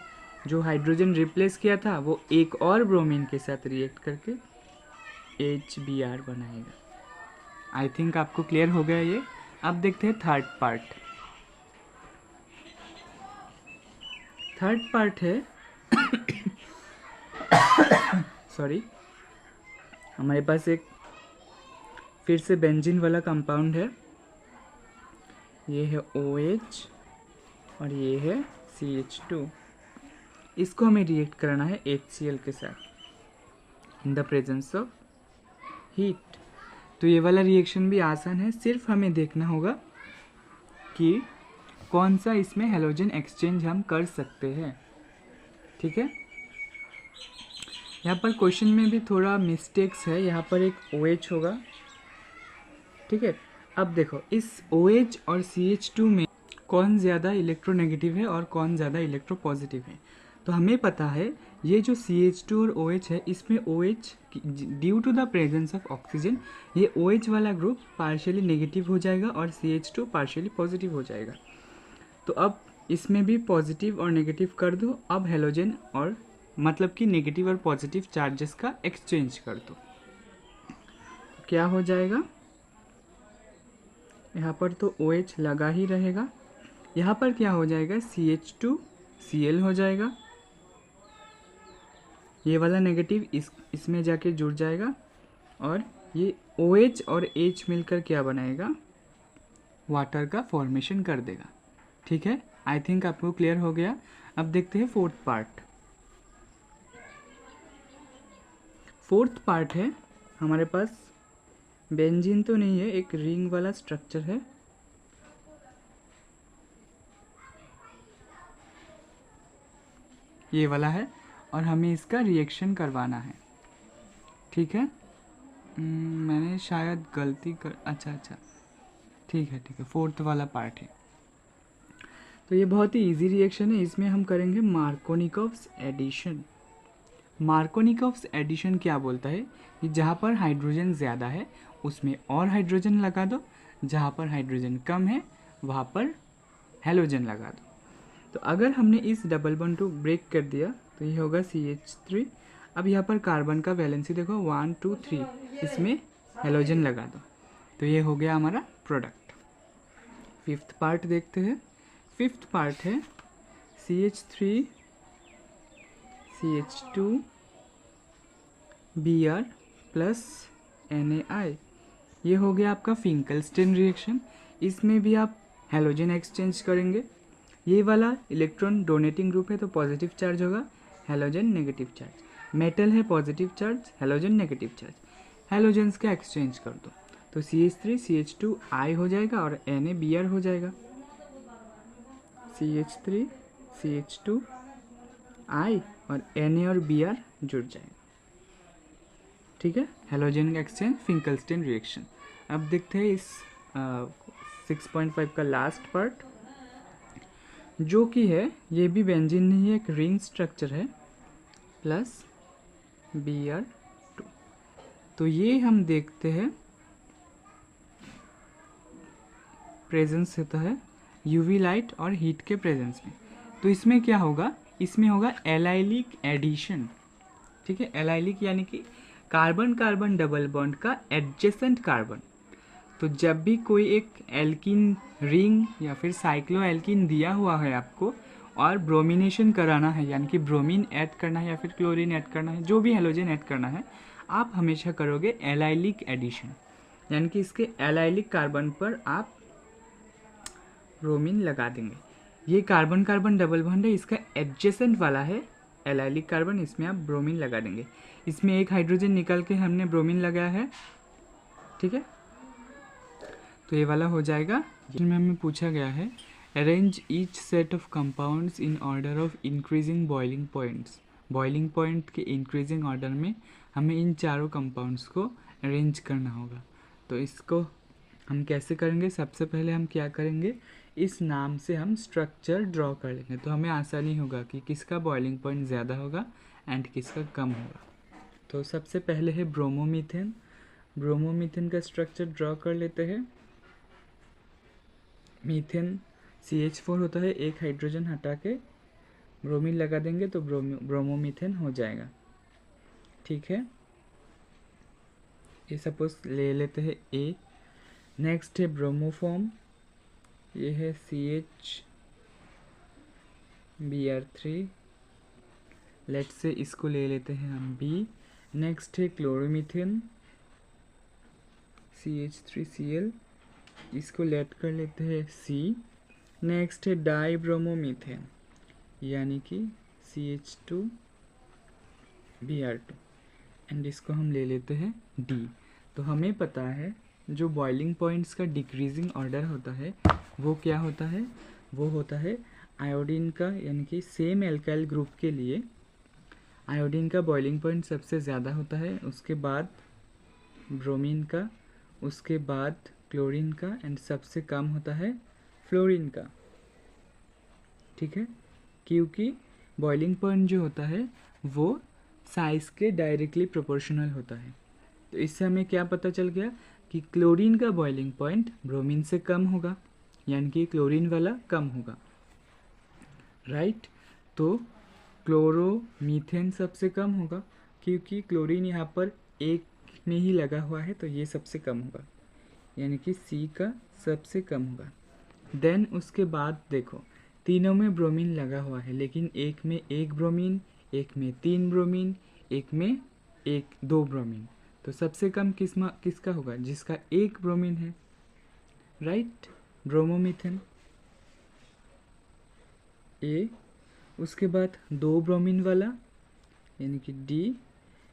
जो हाइड्रोजन रिप्लेस किया था वो एक और ब्रोमीन के साथ रिएक्ट करके HBr बनाएगा। आई थिंक आपको क्लियर हो गया ये। अब देखते हैं थर्ड पार्ट। थर्ड पार्ट है सॉरी, हमारे पास एक फिर से बेंजीन वाला कंपाउंड है, ये है OH और ये है CH2। इसको हमें रिएक्ट कराना है HCl के साथ in the presence of heat. तो ये वाला रिएक्शन भी आसान है, सिर्फ हमें देखना होगा कि कौन सा इसमें हेलोजन एक्सचेंज हम कर सकते हैं, ठीक है। यहाँ पर क्वेश्चन में भी थोड़ा मिस्टेक्स है, यहाँ पर एक OH होगा, ठीक है। अब देखो इस OH और CH2 में कौन ज़्यादा इलेक्ट्रोनेगेटिव है और कौन ज़्यादा इलेक्ट्रोपॉजिटिव है। तो हमें पता है ये जो CH2 और OH है, इसमें OH due to the presence of oxygen, ये OH वाला ग्रुप पार्शियली नेगेटिव हो जाएगा और CH2 पार्शियली पॉजिटिव हो जाएगा। तो अब इसमें भी पॉजिटिव और नेगेटिव कर दो, अब हेलोजन और मतलब कि नेगेटिव और पॉजिटिव चार्जेस का एक्सचेंज कर दो, तो क्या हो जाएगा, यहाँ पर तो OH लगा ही रहेगा, यहाँ पर क्या हो जाएगा, CH2 Cl हो जाएगा, ये वाला नेगेटिव इसमें जाके जुड़ जाएगा, और ये OH और H मिलकर क्या बनाएगा, वाटर का फॉर्मेशन कर देगा। ठीक है, आई थिंक आपको क्लियर हो गया। अब देखते हैं फोर्थ पार्ट। फोर्थ पार्ट है हमारे पास, बेंजीन तो नहीं है, एक रिंग वाला स्ट्रक्चर है। ये वाला है और हमें इसका रिएक्शन करवाना है। ठीक है, मैंने शायद गलती कर, अच्छा ठीक है, फोर्थ वाला पार्ट है। तो ये बहुत ही इजी रिएक्शन है, इसमें हम करेंगे मार्कोनिकोव्स एडिशन। मार्कोनिकोव्स एडिशन क्या बोलता है कि जहाँ पर हाइड्रोजन ज़्यादा है उसमें और हाइड्रोजन लगा दो, जहाँ पर हाइड्रोजन कम है वहाँ पर हेलोजन लगा दो। तो अगर हमने इस डबल बॉन्ड को ब्रेक कर दिया तो ये होगा CH3। अब यहाँ पर कार्बन का वैलेंसी देखो 1 2 3, इसमें हेलोजन लगा दो तो ये हो गया हमारा प्रोडक्ट। फिफ्थ पार्ट देखते हैं। फिफ्थ पार्ट है CH3 CH2 Br plus NaI। ये हो गया आपका फिंकलस्टीन रिएक्शन। इसमें भी आप हेलोजन एक्सचेंज करेंगे। ये वाला इलेक्ट्रॉन डोनेटिंग ग्रुप है तो पॉजिटिव चार्ज होगा, हेलोजन नेगेटिव चार्ज। मेटल है positive charge, halogen negative charge. Halogens का एक्सचेंज कर दो तो CH3 CH2I हो जाएगा और NaBr हो जाएगा। CH3 CH2I और Na और Br जुड़ जाएगा। ठीक है, हेलोजन एक्सचेंज फिंकलस्टीन रिएक्शन। अब देखते हैं इस 6.5 का लास्ट पार्ट, जो कि है ये भी बेंजीन नहीं है, एक रिंग स्ट्रक्चर है प्लस Br2। तो ये हम देखते हैं प्रेजेंस होता है यूवी लाइट और हीट के प्रेजेंस में। तो इसमें क्या होगा, इसमें होगा एलाइलिक एडिशन। ठीक है, एलाइलिक यानी कि कार्बन कार्बन डबल बॉन्ड का एडजेसेंट कार्बन। तो जब भी कोई एक एल्किन रिंग या फिर साइक्लो एल्किन दिया हुआ है आपको और ब्रोमिनेशन कराना है, यानी कि ब्रोमीन ऐड करना है या फिर क्लोरीन ऐड करना है, जो भी हेलोजन ऐड करना है, आप हमेशा करोगे एलाइलिक एडिशन, यानी कि इसके एलाइलिक कार्बन पर आप ब्रोमीन लगा देंगे। ये कार्बन कार्बन डबल बॉन्ड है, इसका एडजेसेंट वाला है एलाइलिक कार्बन, इसमें आप ब्रोमीन लगा देंगे। इसमें एक हाइड्रोजन निकल के हमने ब्रोमीन लगाया है। ठीक है, तो ये वाला हो जाएगा। जिसमें हमें पूछा गया है arrange each set of compounds in order of increasing boiling points. Boiling point के इंक्रीजिंग ऑर्डर में हमें इन चारों कंपाउंड्स को अरेंज करना होगा। तो इसको हम कैसे करेंगे, सबसे पहले हम क्या करेंगे, इस नाम से हम स्ट्रक्चर ड्रॉ कर लेंगे तो हमें आसानी होगा कि किसका बॉइलिंग पॉइंट ज़्यादा होगा एंड किसका कम होगा। तो सबसे पहले है ब्रोमोमीथेन। ब्रोमोमीथेन का स्ट्रक्चर ड्रॉ कर लेते हैं। मीथेन CH4 होता है, एक हाइड्रोजन हटा के ब्रोमीन लगा देंगे तो ब्रोमोमीथेन हो जाएगा। ठीक है, ये सपोज ले लेते हैं A। नेक्स्ट है ब्रोमोफॉर्म, ये है CHBr3। लेट्स से इसको ले लेते हैं हम B। नेक्स्ट है क्लोरोमीथेन CH3Cl, इसको लेट कर लेते हैं C। नेक्स्ट है डाईब्रोमोमीथेन यानी कि CH2Br2 एंड इसको हम ले लेते हैं D। तो हमें पता है जो बॉइलिंग पॉइंट्स का डिक्रीजिंग ऑर्डर होता है वो क्या होता है, वो होता है आयोडीन का, यानी कि सेम एल्काइल ग्रुप के लिए आयोडीन का बॉइलिंग पॉइंट सबसे ज़्यादा होता है, उसके बाद ब्रोमीन का, उसके बाद क्लोरीन का एंड सबसे कम होता है फ्लोरीन का। ठीक है, क्योंकि बॉइलिंग पॉइंट जो होता है वो साइज के डायरेक्टली प्रोपोर्शनल होता है। तो इससे हमें क्या पता चल गया कि क्लोरीन का बॉइलिंग पॉइंट ब्रोमीन से कम होगा, यानी कि क्लोरीन वाला कम होगा। राइट, तो क्लोरोमीथेन सबसे कम होगा क्योंकि क्लोरीन यहाँ पर एक में ही लगा हुआ है तो ये सबसे कम होगा, यानी कि C का सबसे कम होगा। देन उसके बाद देखो तीनों में ब्रोमीन लगा हुआ है, लेकिन एक में एक ब्रोमीन, एक में 3 ब्रोमीन, एक में 2 ब्रोमीन। तो सबसे कम किसका होगा, जिसका एक ब्रोमीन है। राइट, ब्रोमोमीथेन ए, उसके बाद 2 ब्रोमीन वाला यानी कि डी,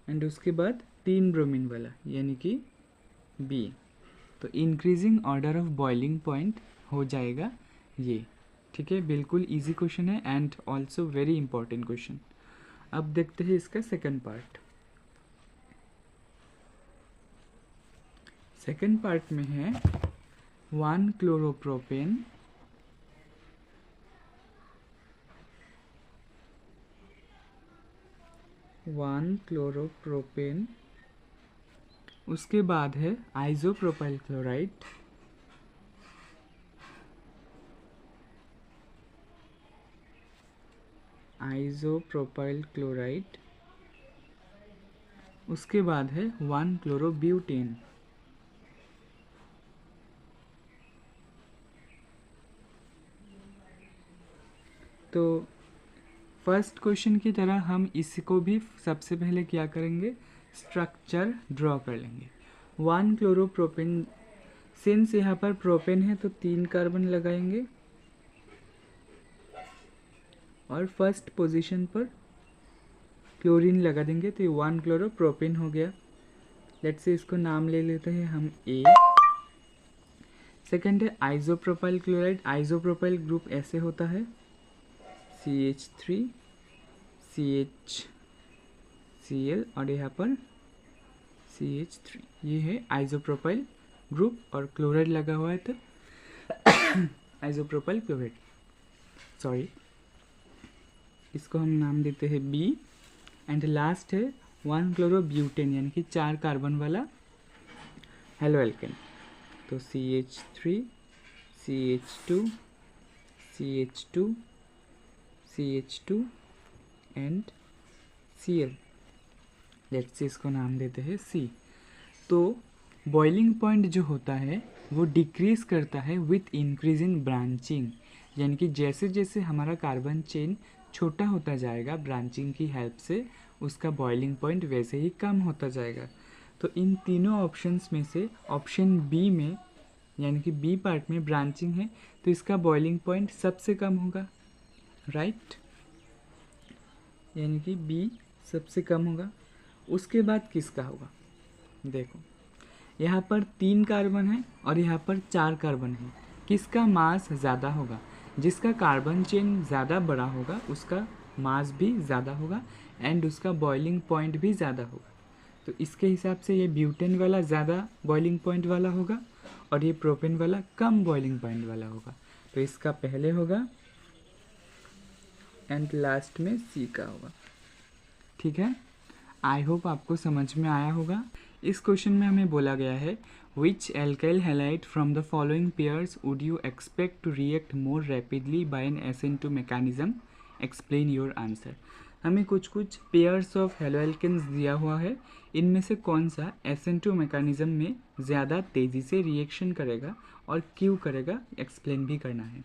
एंड उसके बाद 3 ब्रोमीन वाला यानी कि बी। तो increasing order of boiling point हो जाएगा ये। ठीक है, बिल्कुल इजी क्वेश्चन है and also very important question. अब देखते हैं इसका सेकंड पार्ट। सेकंड पार्ट में है 1 क्लोरोप्रोपेन उसके बाद है आइसोप्रोपाइल क्लोराइड, उसके बाद है 1 क्लोरोब्यूटेन। तो फर्स्ट क्वेश्चन की तरह हम इसको भी सबसे पहले क्या करेंगे, स्ट्रक्चर ड्रॉ कर लेंगे। 1 क्लोरोप्रोपेन, सिंस यहाँ पर प्रोपेन है तो 3 कार्बन लगाएंगे और फर्स्ट पोजीशन पर क्लोरीन लगा देंगे, तो ये 1 क्लोरोप्रोपेन हो गया। लेट्स से इसको नाम ले लेते हैं हम ए। सेकंड है आइसोप्रोपाइल क्लोराइड। आइसोप्रोपाइल ग्रुप ऐसे होता है CH3 CHCl और यहाँ पर CH3, ये है आइसोप्रोपाइल ग्रुप और क्लोराइड लगा हुआ है तो आइसोप्रोपाइल क्लोराइड, सॉरी, इसको हम नाम देते हैं B। एंड लास्ट है 1 क्लोरोब्यूटेन यानी कि 4 कार्बन वाला हेलो एल्केन, तो CH3 CH2 CH2 CH2 and Cl। Let's say इसको नाम देते हैं C। तो बॉइलिंग पॉइंट जो होता है वो डिक्रीज करता है विथ इंक्रीज इन ब्रांचिंग, यानी कि जैसे जैसे हमारा कार्बन चेन छोटा होता जाएगा ब्रांचिंग की हेल्प से, उसका बॉइलिंग पॉइंट वैसे ही कम होता जाएगा। तो इन तीनों ऑप्शंस में से ऑप्शन बी में यानी कि बी पार्ट में ब्रांचिंग है तो इसका बॉइलिंग पॉइंट सबसे कम होगा, राइट, यानी कि बी सबसे कम होगा। उसके बाद किसका होगा, देखो यहाँ पर 3 कार्बन है और यहाँ पर 4 कार्बन है, किसका मास ज़्यादा होगा, जिसका कार्बन चेन ज़्यादा बड़ा होगा उसका मास भी ज़्यादा होगा एंड उसका बॉइलिंग पॉइंट भी ज़्यादा होगा। तो इसके हिसाब से ये ब्यूटेन वाला ज़्यादा बॉइलिंग पॉइंट वाला होगा और ये प्रोपेन वाला कम बॉइलिंग पॉइंट वाला होगा। तो इसका पहले होगा एंड लास्ट में सी का होगा। ठीक है, आई होप आपको समझ में आया होगा। इस क्वेश्चन में हमें बोला गया है which alkyl halide from the following pairs would you expect to react more rapidly by an SN2 mechanism, explain your answer. हमें कुछ पेयर्स ऑफ हेलोएल्केन्स दिया हुआ है, इनमें से कौन सा SN2 मैकेनिज्म में ज़्यादा तेज़ी से रिएक्शन करेगा और क्यों करेगा, एक्सप्लेन भी करना है।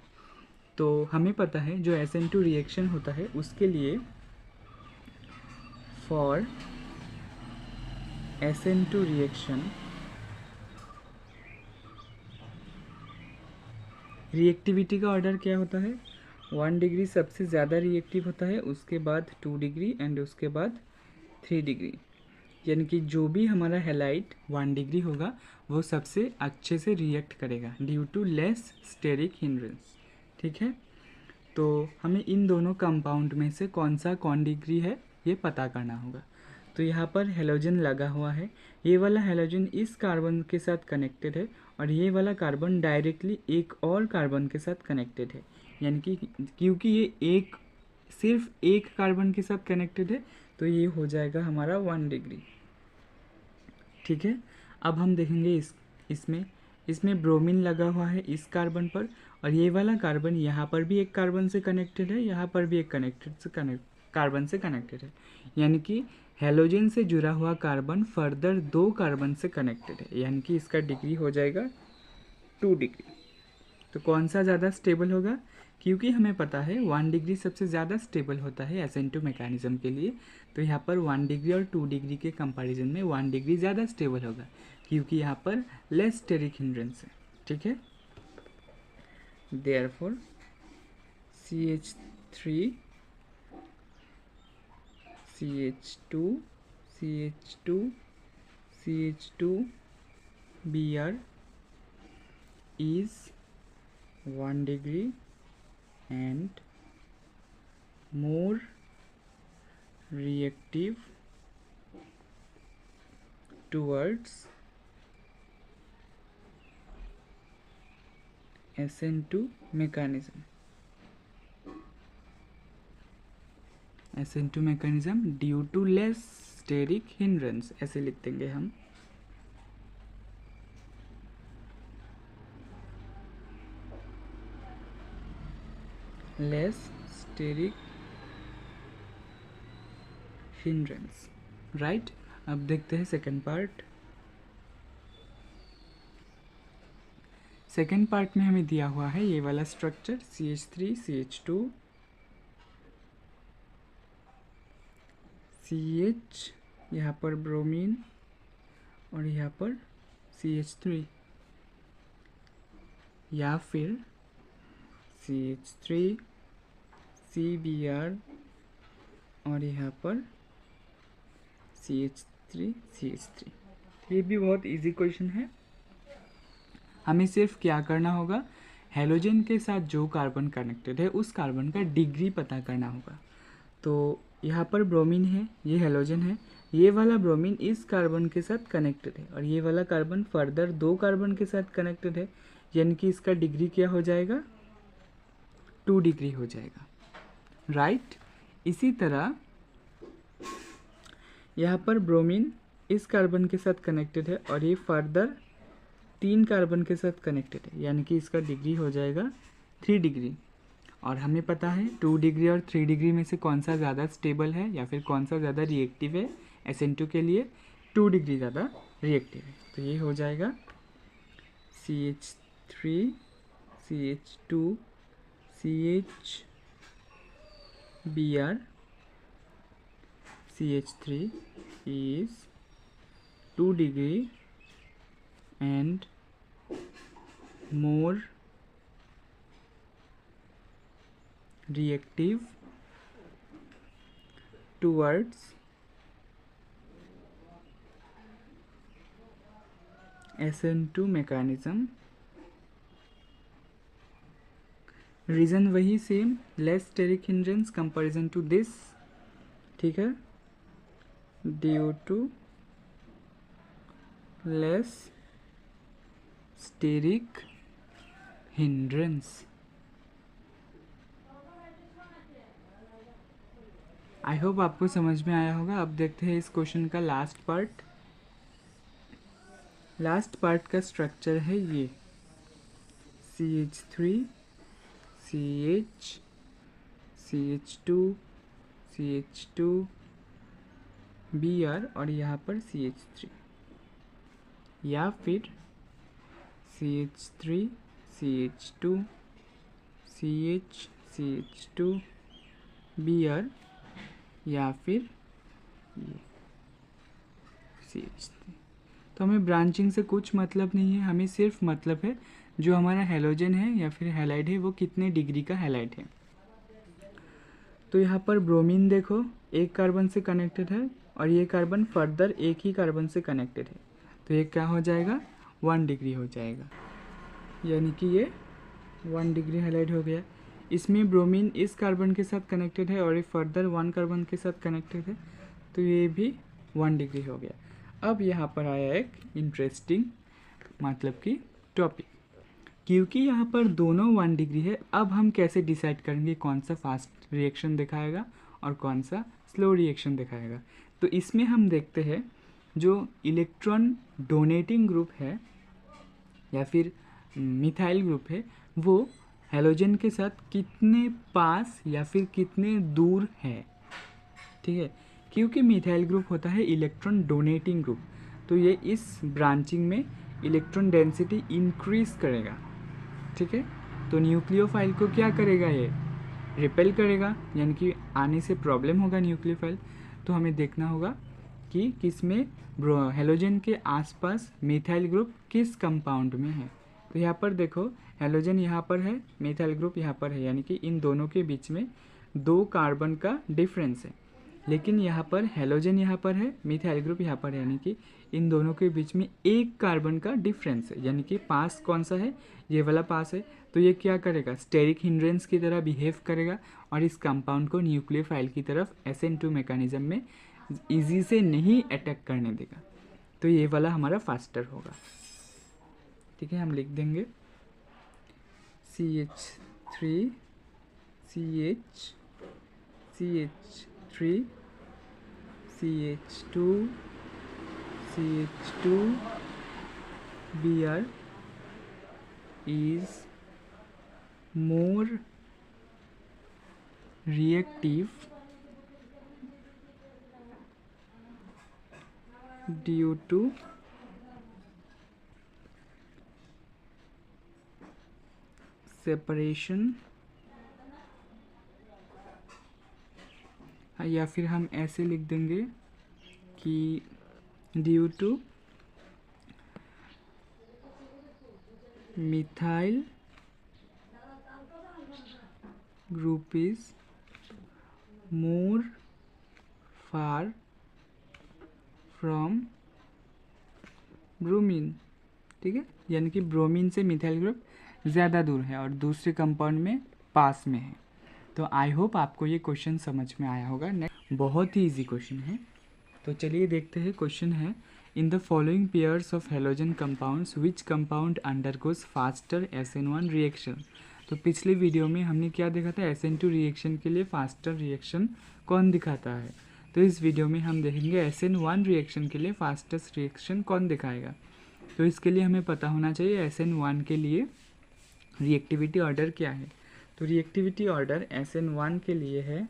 तो हमें पता है जो SN2 रिएक्शन होता है उसके लिए फॉर SN2 रिएक्शन रिएक्टिविटी का ऑर्डर क्या होता है, 1 डिग्री सबसे ज़्यादा रिएक्टिव होता है, उसके बाद 2 डिग्री एंड उसके बाद 3 डिग्री, यानी कि जो भी हमारा हैलाइड 1 डिग्री होगा वो सबसे अच्छे से रिएक्ट करेगा due to less steric hindrance. ठीक है, तो हमें इन दोनों कंपाउंड में से कौन डिग्री है ये पता करना होगा। तो यहाँ पर हेलोजन लगा हुआ है, ये वाला हेलोजन इस कार्बन के साथ कनेक्टेड है और ये वाला कार्बन डायरेक्टली एक और कार्बन के साथ कनेक्टेड है, यानी कि क्योंकि ये सिर्फ एक कार्बन के साथ कनेक्टेड है तो ये हो जाएगा हमारा 1 डिग्री। ठीक है, अब हम देखेंगे इसमें ब्रोमीन लगा हुआ है इस कार्बन पर और ये वाला कार्बन यहाँ पर भी एक कार्बन से कनेक्टेड है, यहाँ पर भी एक कार्बन से कनेक्टेड है, यानी कि हेलोजन से जुड़ा हुआ कार्बन फर्दर 2 कार्बन से कनेक्टेड है, यानी कि इसका डिग्री हो जाएगा 2 डिग्री। तो कौन सा ज़्यादा स्टेबल होगा, क्योंकि हमें पता है 1 डिग्री सबसे ज़्यादा स्टेबल होता है SN2 मैकेनिज्म के लिए, तो यहाँ पर 1 डिग्री और 2 डिग्री के कंपैरिजन में 1 डिग्री ज़्यादा स्टेबल होगा क्योंकि यहाँ पर लेस स्टेरिक हिंड्रेंस है। ठीक है, therefore CH3 CH2 CH2 CH2 Br is 1 degree and more reactive towards SN2 mechanism. SN2 mechanism due to less steric hindrance, ऐसे लिख देंगे हम. less steric hindrance, right? अब देखते हैं सेकेंड पार्ट. सेकेंड पार्ट में हमें दिया हुआ है ये वाला स्ट्रक्चर CH3 CH2 CH, यहाँ पर ब्रोमीन और यहाँ पर CH3, या फिर CH3 CBr और यहाँ पर CH3 CH3. ये भी बहुत इजी क्वेश्चन है. हमें सिर्फ क्या करना होगा, हेलोजन के साथ जो कार्बन कनेक्टेड है उस कार्बन का डिग्री पता करना होगा. तो यहाँ पर ब्रोमीन है, ये हेलोजन है, ये वाला ब्रोमीन इस कार्बन के साथ कनेक्टेड है और ये वाला कार्बन फर्दर 2 कार्बन के साथ कनेक्टेड है, यानी कि इसका डिग्री क्या हो जाएगा, 2 डिग्री हो जाएगा, राइट. इसी तरह यहाँ पर ब्रोमीन इस कार्बन के साथ कनेक्टेड है और ये फर्दर 3 कार्बन के साथ कनेक्टेड है, यानी कि इसका डिग्री हो जाएगा 3 डिग्री. और हमें पता है 2 डिग्री और 3 डिग्री में से कौन सा ज़्यादा स्टेबल है या फिर कौन सा ज़्यादा रिएक्टिव है. SN2 के लिए 2 डिग्री ज़्यादा रिएक्टिव है. तो ये हो जाएगा CH3 CH2 CHBr CH3 is 2 degree and more reactive towards SN2 mechanism. Reason वही same, less steric hindrance comparison to this, ठीक है, due to less steric hindrance. I hope आपको समझ में आया होगा. अब देखते हैं इस क्वेश्चन का लास्ट पार्ट. लास्ट पार्ट का स्ट्रक्चर है ये CH3 CH CH2 CH2 Br और यहाँ पर CH3, या फिर CH3 CH2 CH CH2 Br या फिर ये CH3. तो हमें ब्रांचिंग से कुछ मतलब नहीं है, हमें सिर्फ मतलब है जो हमारा हेलोजन है या फिर हैलाइड है वो कितने डिग्री का हैलाइड है. तो यहाँ पर ब्रोमीन देखो एक कार्बन से कनेक्टेड है और ये कार्बन फर्दर एक ही कार्बन से कनेक्टेड है, तो ये क्या हो जाएगा, 1 डिग्री हो जाएगा, यानी कि ये 1 डिग्री हैलाइड हो गया. इसमें ब्रोमीन इस कार्बन के साथ कनेक्टेड है और ये फर्दर 1 कार्बन के साथ कनेक्टेड है, तो ये भी 1 डिग्री हो गया. अब यहाँ पर आया एक इंटरेस्टिंग मतलब कि टॉपिक, क्योंकि यहाँ पर दोनों 1 डिग्री है. अब हम कैसे डिसाइड करेंगे कौन सा फास्ट रिएक्शन दिखाएगा और कौन सा स्लो रिएक्शन दिखाएगा. तो इसमें हम देखते हैं जो इलेक्ट्रॉन डोनेटिंग ग्रुप है या फिर मिथाइल ग्रुप है वो हेलोजन के साथ कितने पास या फिर कितने दूर है, ठीक है. क्योंकि मिथाइल ग्रुप होता है इलेक्ट्रॉन डोनेटिंग ग्रुप, तो ये इस ब्रांचिंग में इलेक्ट्रॉन डेंसिटी इंक्रीज करेगा, ठीक है. तो न्यूक्लियोफाइल को क्या करेगा, ये रिपेल करेगा, यानी कि आने से प्रॉब्लम होगा न्यूक्लियोफाइल. तो हमें देखना होगा कि किसमें हेलोजन के आसपास मिथाइल ग्रुप किस कंपाउंड में है. तो यहाँ पर देखो हेलोजन यहाँ पर है, मिथाइल ग्रुप यहाँ पर है, यानी कि इन दोनों के बीच में 2 कार्बन का डिफरेंस है। लेकिन यहाँ पर हेलोजन यहाँ पर है, मिथाइल ग्रुप यहाँ पर है, यानी कि इन दोनों के बीच में 1 कार्बन का डिफरेंस है, यानी कि पास कौन सा है, ये वाला पास है। तो ये क्या करेगा, स्टेरिक हिंड्रेंस की तरह बिहेव करेगा और इस कंपाउंड को न्यूक्लियोफाइल की तरफ SN2 मैकेनिज्म में इजी से नहीं अटैक करने देगा। तो ये वाला हमारा फास्टर होगा। ठीक है, हम लिख देंगे CH3 CH3 CH2 Br is more reactive due to separation, या फिर हम ऐसे लिख देंगे कि due two methyl group is more far from bromine. ठीक है, यानी कि ब्रोमीन से मिथाइल ग्रुप ज़्यादा दूर है और दूसरे कंपाउंड में पास में है। तो आई होप आपको ये क्वेश्चन समझ में आया होगा। नेक्स्ट बहुत ही इजी क्वेश्चन है, तो चलिए देखते हैं। क्वेश्चन है, in the following pairs of halogen compounds which compound undergoes faster SN1 reaction. तो पिछले वीडियो में हमने क्या देखा था, SN2 रिएक्शन के लिए फास्टर रिएक्शन कौन दिखाता है। तो इस वीडियो में हम देखेंगे SN1 रिएक्शन के लिए फास्टेस्ट रिएक्शन कौन दिखाएगा। तो इसके लिए हमें पता होना चाहिए SN1 के लिए रिएक्टिविटी ऑर्डर क्या है। तो रिएक्टिविटी ऑर्डर SN1 के लिए है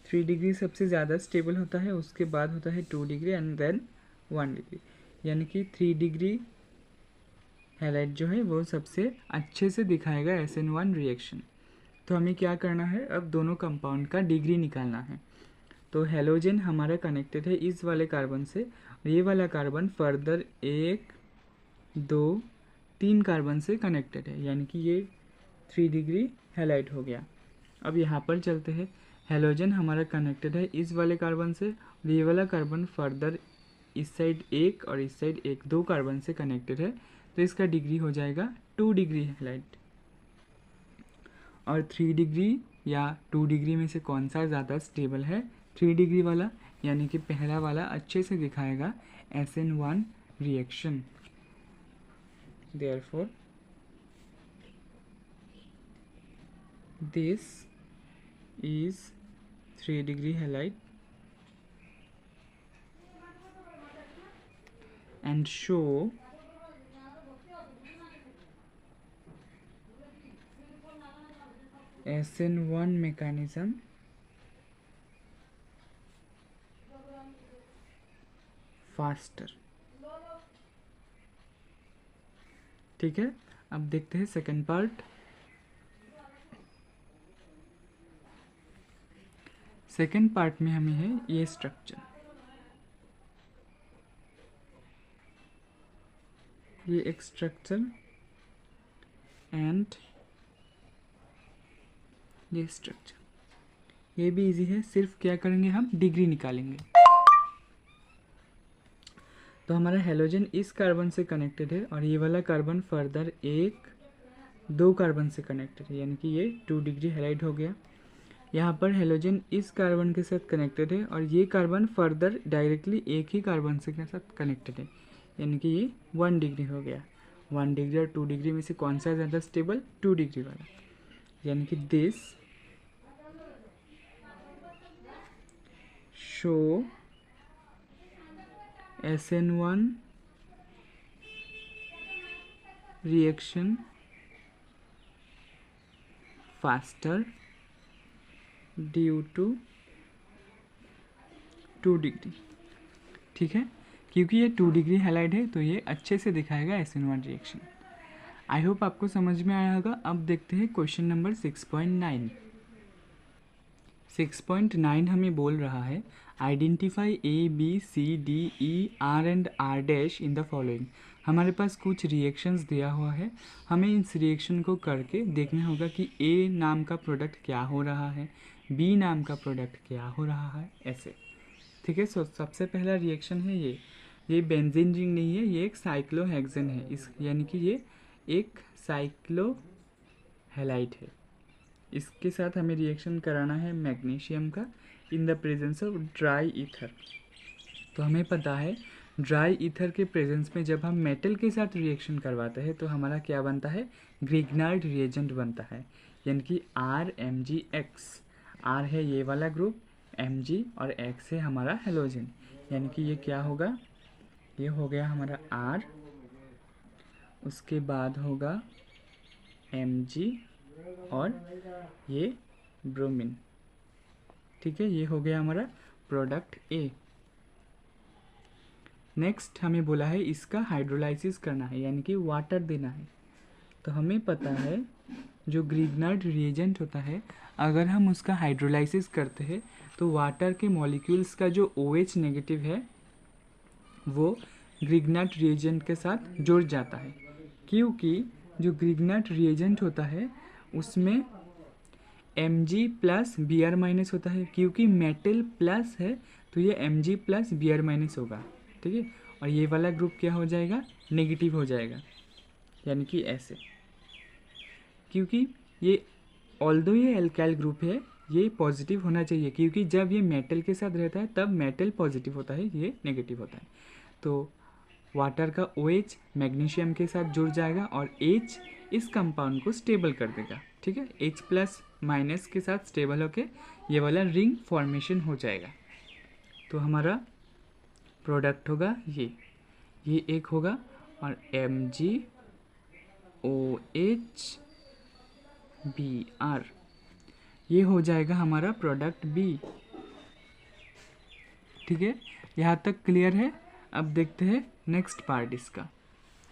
3 डिग्री सबसे ज़्यादा स्टेबल होता है, उसके बाद होता है 2 डिग्री एंड देन 1 डिग्री, यानी कि 3 डिग्री हैलाइड जो है वो सबसे अच्छे से दिखाएगा SN1 रिएक्शन। तो हमें क्या करना है, अब दोनों कंपाउंड का डिग्री निकालना है। तो हेलोजन हमारा कनेक्टेड है इस वाले कार्बन से, और ये वाला कार्बन फर्दर 1 2 3 कार्बन से कनेक्टेड है, यानी कि ये 3 डिग्री हैलाइड हो गया। अब यहाँ पर चलते हैं, हेलोजन हमारा कनेक्टेड है इस वाले कार्बन से, और ये वाला कार्बन फर्दर इस साइड 1 और इस साइड 1 2 कार्बन से कनेक्टेड है। तो इसका डिग्री हो जाएगा 2 डिग्री हैलाइड। और 3 डिग्री या 2 डिग्री में से कौन सा ज़्यादा स्टेबल है, 3 डिग्री वाला, यानी कि पहला वाला अच्छे से दिखाएगा SN1 reaction. Therefore, this is 3 degree halide and show SN1 mechanism faster। ठीक है, अब देखते हैं सेकंड पार्ट। सेकंड पार्ट में हमें है ये स्ट्रक्चर, ये एक स्ट्रक्चर एंड ये स्ट्रक्चर। ये भी इजी है, सिर्फ क्या करेंगे हम डिग्री निकालेंगे। तो हमारा हेलोजन इस कार्बन से कनेक्टेड है और ये वाला कार्बन फर्दर 1 2 कार्बन से कनेक्टेड है, यानी कि ये 2 डिग्री हैलाइड हो गया। यहाँ पर हेलोजन इस कार्बन के साथ कनेक्टेड है और ये कार्बन फर्दर डायरेक्टली एक ही कार्बन से के साथ कनेक्टेड है, यानी कि ये 1 डिग्री हो गया। 1 डिग्री और 2 डिग्री में से कौन सा ज़्यादा स्टेबल, 2 डिग्री वाला, यानी कि this show SN1 reaction faster due to 2 degree. ठीक है, क्योंकि ये 2 डिग्री हैलाइड है तो ये अच्छे से दिखाएगा SN1 रिएक्शन। आई होप आपको समझ में आया होगा। अब देखते हैं क्वेश्चन नंबर 6.9। 6.9 हमें बोल रहा है, identify A B C D E R and R dash in the following. हमारे पास कुछ रिएक्शंस दिया हुआ है, हमें इस रिएक्शन को करके देखना होगा कि ए नाम का प्रोडक्ट क्या हो रहा है, बी नाम का प्रोडक्ट क्या हो रहा है, ऐसे। ठीक है। सो सबसे पहला रिएक्शन है ये बेंजीन रिंग नहीं है, ये एक साइक्लोहेक्सेन है, इस यानी कि ये एक साइक्लोहेलाइड है। इसके साथ हमें रिएक्शन कराना है मैग्नीशियम का in the presence of dry ether. तो हमें पता है ड्राई ईथर के प्रेजेंस में जब हम मेटल के साथ रिएक्शन करवाते हैं तो हमारा क्या बनता है, ग्रिग्नार्ड रिएजेंट बनता है, यानी कि RMgX। R है ये वाला ग्रुप, Mg और X है हमारा हेलोजन, यानी कि ये क्या होगा, ये हो गया हमारा R, उसके बाद होगा Mg और ये ब्रोमीन। ठीक है, ये हो गया हमारा प्रोडक्ट A। नेक्स्ट हमें बोला है इसका हाइड्रोलाइसिस करना है, यानी कि वाटर देना है। तो हमें पता है जो ग्रिग्नार्ड रिएजेंट होता है, अगर हम उसका हाइड्रोलाइसिस करते हैं तो वाटर के मॉलिक्यूल्स का जो OH नेगेटिव है वो ग्रिग्नार्ड रिएजेंट के साथ जुड़ जाता है, क्योंकि जो ग्रिग्नार्ड रिएजेंट होता है उसमें Mg प्लस Br माइनस होता है, क्योंकि मेटल प्लस है तो ये Mg प्लस Br माइनस होगा। ठीक है, और ये वाला ग्रुप क्या हो जाएगा, नेगेटिव हो जाएगा, यानी कि ऐसे। क्योंकि ये ऑल्दो ये एल्काइल ग्रुप है, ये पॉजिटिव होना चाहिए, क्योंकि जब ये मेटल के साथ रहता है तब मेटल पॉजिटिव होता है, ये नेगेटिव होता है। तो वाटर का OH मैग्नीशियम के साथ जुड़ जाएगा और H इस कंपाउंड को स्टेबल कर देगा। ठीक है, H प्लस माइनस के साथ स्टेबल होके ये वाला रिंग फॉर्मेशन हो जाएगा। तो हमारा प्रोडक्ट होगा ये एक होगा, और MgOH ये हो जाएगा हमारा प्रोडक्ट B। ठीक है, यहाँ तक क्लियर है। अब देखते हैं नेक्स्ट पार्ट इसका।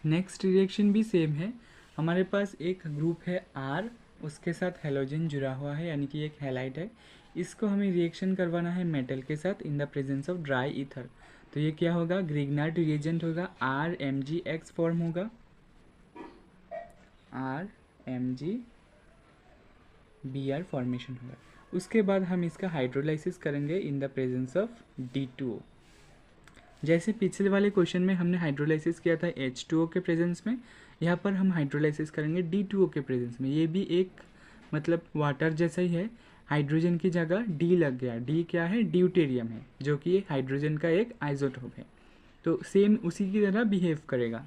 नेक्स्ट रिएक्शन भी सेम है, हमारे पास एक ग्रुप है R, उसके साथ हेलोजन जुड़ा हुआ है, यानी कि एक हैलाइड है। इसको हमें रिएक्शन करवाना है मेटल के साथ in the presence of dry ether. तो ये क्या होगा, ग्रिग्नार्ड रिएजेंट होगा, RMgX फॉर्म होगा, RMgBr फॉर्मेशन होगा। उसके बाद हम इसका हाइड्रोलाइसिस करेंगे in the presence of D2O। जैसे पिछले वाले क्वेश्चन में हमने हाइड्रोलाइसिस किया था H2O के प्रेजेंस में, यहाँ पर हम हाइड्रोलाइसिस करेंगे D2O के प्रेजेंस में। ये भी एक मतलब वाटर जैसा ही है, हाइड्रोजन की जगह D लग गया। D क्या है, ड्यूटेरियम है, जो कि हाइड्रोजन का एक आइसोटोप है। तो सेम उसी की तरह बिहेव करेगा।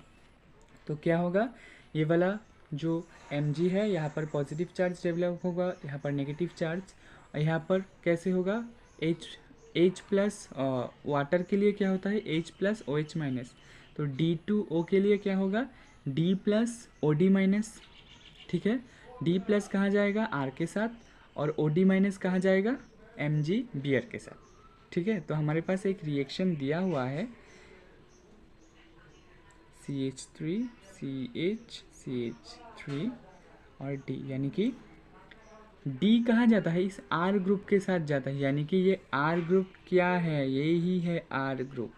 तो क्या होगा, ये वाला जो Mg है यहाँ पर पॉजिटिव चार्ज डेवलप होगा, यहाँ पर नेगेटिव चार्ज, और यहाँ पर कैसे होगा, H प्लस वाटर के लिए क्या होता है, H प्लस OH माइनस। तो D2O के लिए क्या होगा, D प्लस OD माइनस। ठीक है, D प्लस कहाँ जाएगा, R के साथ, और OD माइनस कहाँ जाएगा, MgBr के साथ। ठीक है, तो हमारे पास एक रिएक्शन दिया हुआ है CH3 CH CH3 और D, यानी कि D कहाँ जाता है, इस R ग्रुप के साथ जाता है, यानी कि ये R ग्रुप क्या है, ये ही है R ग्रुप,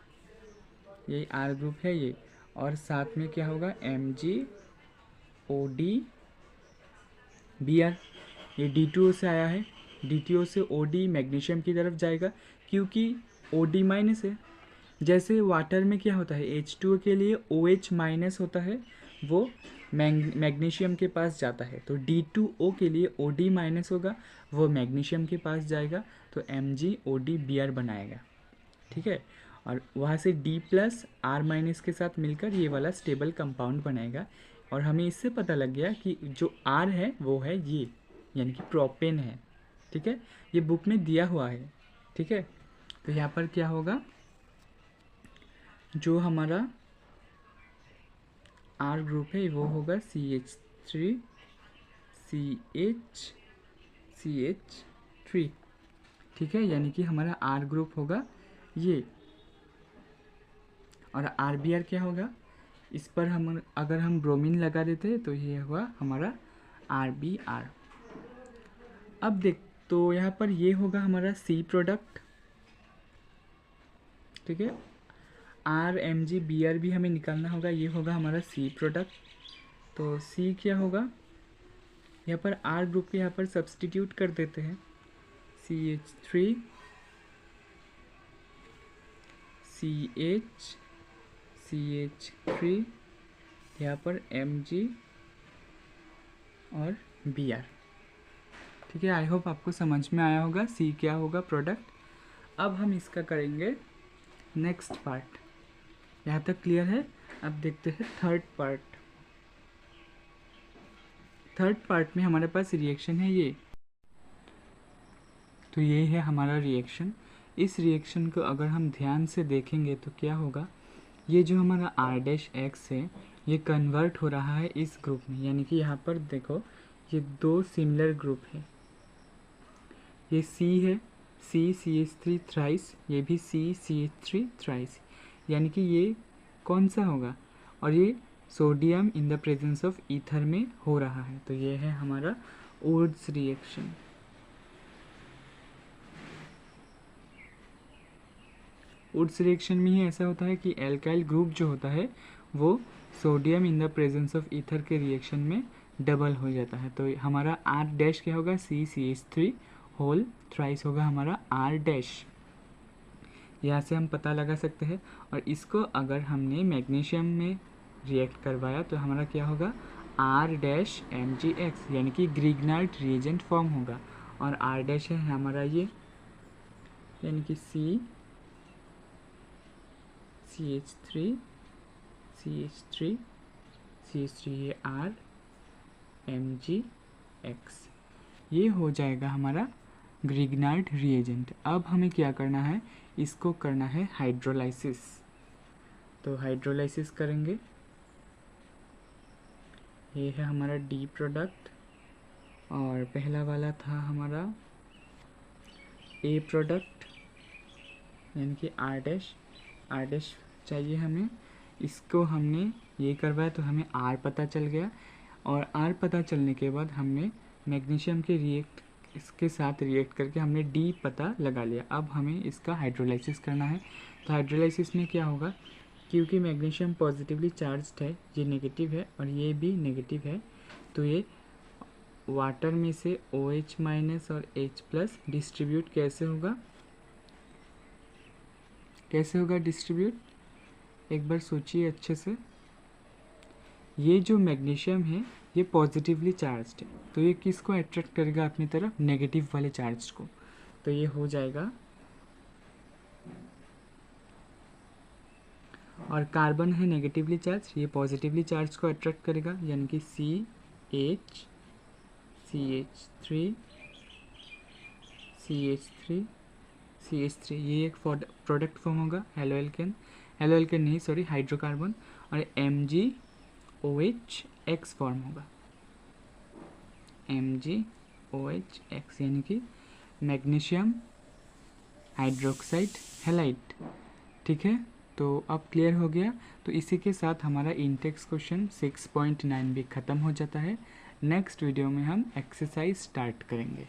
ये R ग्रुप है ये। और साथ में क्या होगा, MgOD Br, ये D2O से आया है, D2O से OD मैग्नीशियम की तरफ जाएगा, क्योंकि OD माइनस है। जैसे वाटर में क्या होता है, H2O के लिए OH माइनस होता है, वो मैग्नीशियम के पास जाता है। तो D2O के लिए OD माइनस होगा, वो मैग्नीशियम के पास जाएगा, तो MgOD Br बनाएगा। ठीक है, और वहाँ से D प्लस R माइनस के साथ मिलकर ये वाला स्टेबल कंपाउंड बनाएगा। और हमें इससे पता लग गया कि जो R है वो है ये, यानी कि प्रोपेन है। ठीक है, ये बुक में दिया हुआ है। ठीक है, तो यहाँ पर क्या होगा, जो हमारा R ग्रुप है वो होगा CH3 CH3। ठीक है, यानी कि हमारा R ग्रुप होगा ये, और RBr क्या होगा, इस पर हम अगर हम ब्रोमीन लगा देते हैं तो ये हुआ हमारा RBr। अब देख, तो यहाँ पर ये होगा हमारा C प्रोडक्ट। ठीक है, RMgBr भी हमें निकालना होगा, ये होगा हमारा C प्रोडक्ट। तो C क्या होगा, यहाँ पर R ग्रुप के यहाँ पर सब्सटीट्यूट कर देते हैं, CH3 CH CH3, यहाँ पर Mg और Br। ठीक है, आई होप आपको समझ में आया होगा C क्या होगा प्रोडक्ट। अब हम इसका करेंगे नेक्स्ट पार्ट। यहाँ तक क्लियर है? अब देखते हैं थर्ड पार्ट। थर्ड पार्ट में हमारे पास रिएक्शन है ये। तो ये है हमारा रिएक्शन। इस रिएक्शन को अगर हम ध्यान से देखेंगे तो क्या होगा, ये जो हमारा R-X है ये कन्वर्ट हो रहा है इस ग्रुप में, यानी कि यहाँ पर देखो ये दो सिमिलर ग्रुप है, ये C है, CH3 थ्राइस, ये भी CH3 थ्राइस, यानी कि ये कौन सा होगा, और ये sodium in the presence of ether में हो रहा है। तो ये है हमारा वुड्स रिएक्शन। वुड्स रिएक्शन में ही ऐसा होता है कि एल्काइल ग्रुप जो होता है वो sodium in the presence of ether के रिएक्शन में डबल हो जाता है। तो हमारा R- क्या होगा, CH3 होल थ्राइस होगा हमारा R-। यहाँ से हम पता लगा सकते हैं। और इसको अगर हमने मैग्नीशियम में रिएक्ट करवाया तो हमारा क्या होगा, R-MgX, यानी कि ग्रिग्नार्ड रिएजेंट फॉर्म होगा। और R- है हमारा ये, यानी कि CH3 ये R-MgX, ये हो जाएगा हमारा ग्रिग्नार्ड रिएजेंट। अब हमें क्या करना है, इसको करना है हाइड्रोलाइसिस। तो हाइड्रोलाइसिस करेंगे। ये है हमारा D प्रोडक्ट और पहला वाला था हमारा A प्रोडक्ट, यानी कि R- चाहिए हमें। इसको हमने ये करवाया तो हमें R पता चल गया, और R पता चलने के बाद हमने मैग्नीशियम के इसके साथ रिएक्ट करके हमने D पता लगा लिया। अब हमें इसका हाइड्रोलाइसिस करना है। तो हाइड्रोलाइसिस में क्या होगा, क्योंकि मैग्नीशियम पॉजिटिवली चार्ज्ड है, ये नेगेटिव है और ये भी नेगेटिव है, तो ये वाटर में से OH- और H+ डिस्ट्रीब्यूट कैसे होगा डिस्ट्रीब्यूट, एक बार सोचिए अच्छे से। ये जो मैग्नीशियम है ये पॉजिटिवली चार्ज्ड है, तो ये किसको अट्रैक्ट करेगा अपनी तरफ, नेगेटिव वाले चार्ज को। तो ये हो जाएगा, और कार्बन है नेगेटिवली चार्ज, ये पॉजिटिवली चार्ज को अट्रैक्ट करेगा, यानी कि CH3 ये एक प्रोडक्ट फॉर्म होगा, हेलो एल्केन नहीं सॉरी हाइड्रोकार्बन, और MgOH फॉर्म होगा, MgOH, यानी कि मैग्नीशियम हाइड्रोक्साइड हैलाइड। ठीक है, तो अब क्लियर हो गया। तो इसी के साथ हमारा इंटेक्स क्वेश्चन 6.9 भी ख़त्म हो जाता है। नेक्स्ट वीडियो में हम एक्सरसाइज स्टार्ट करेंगे।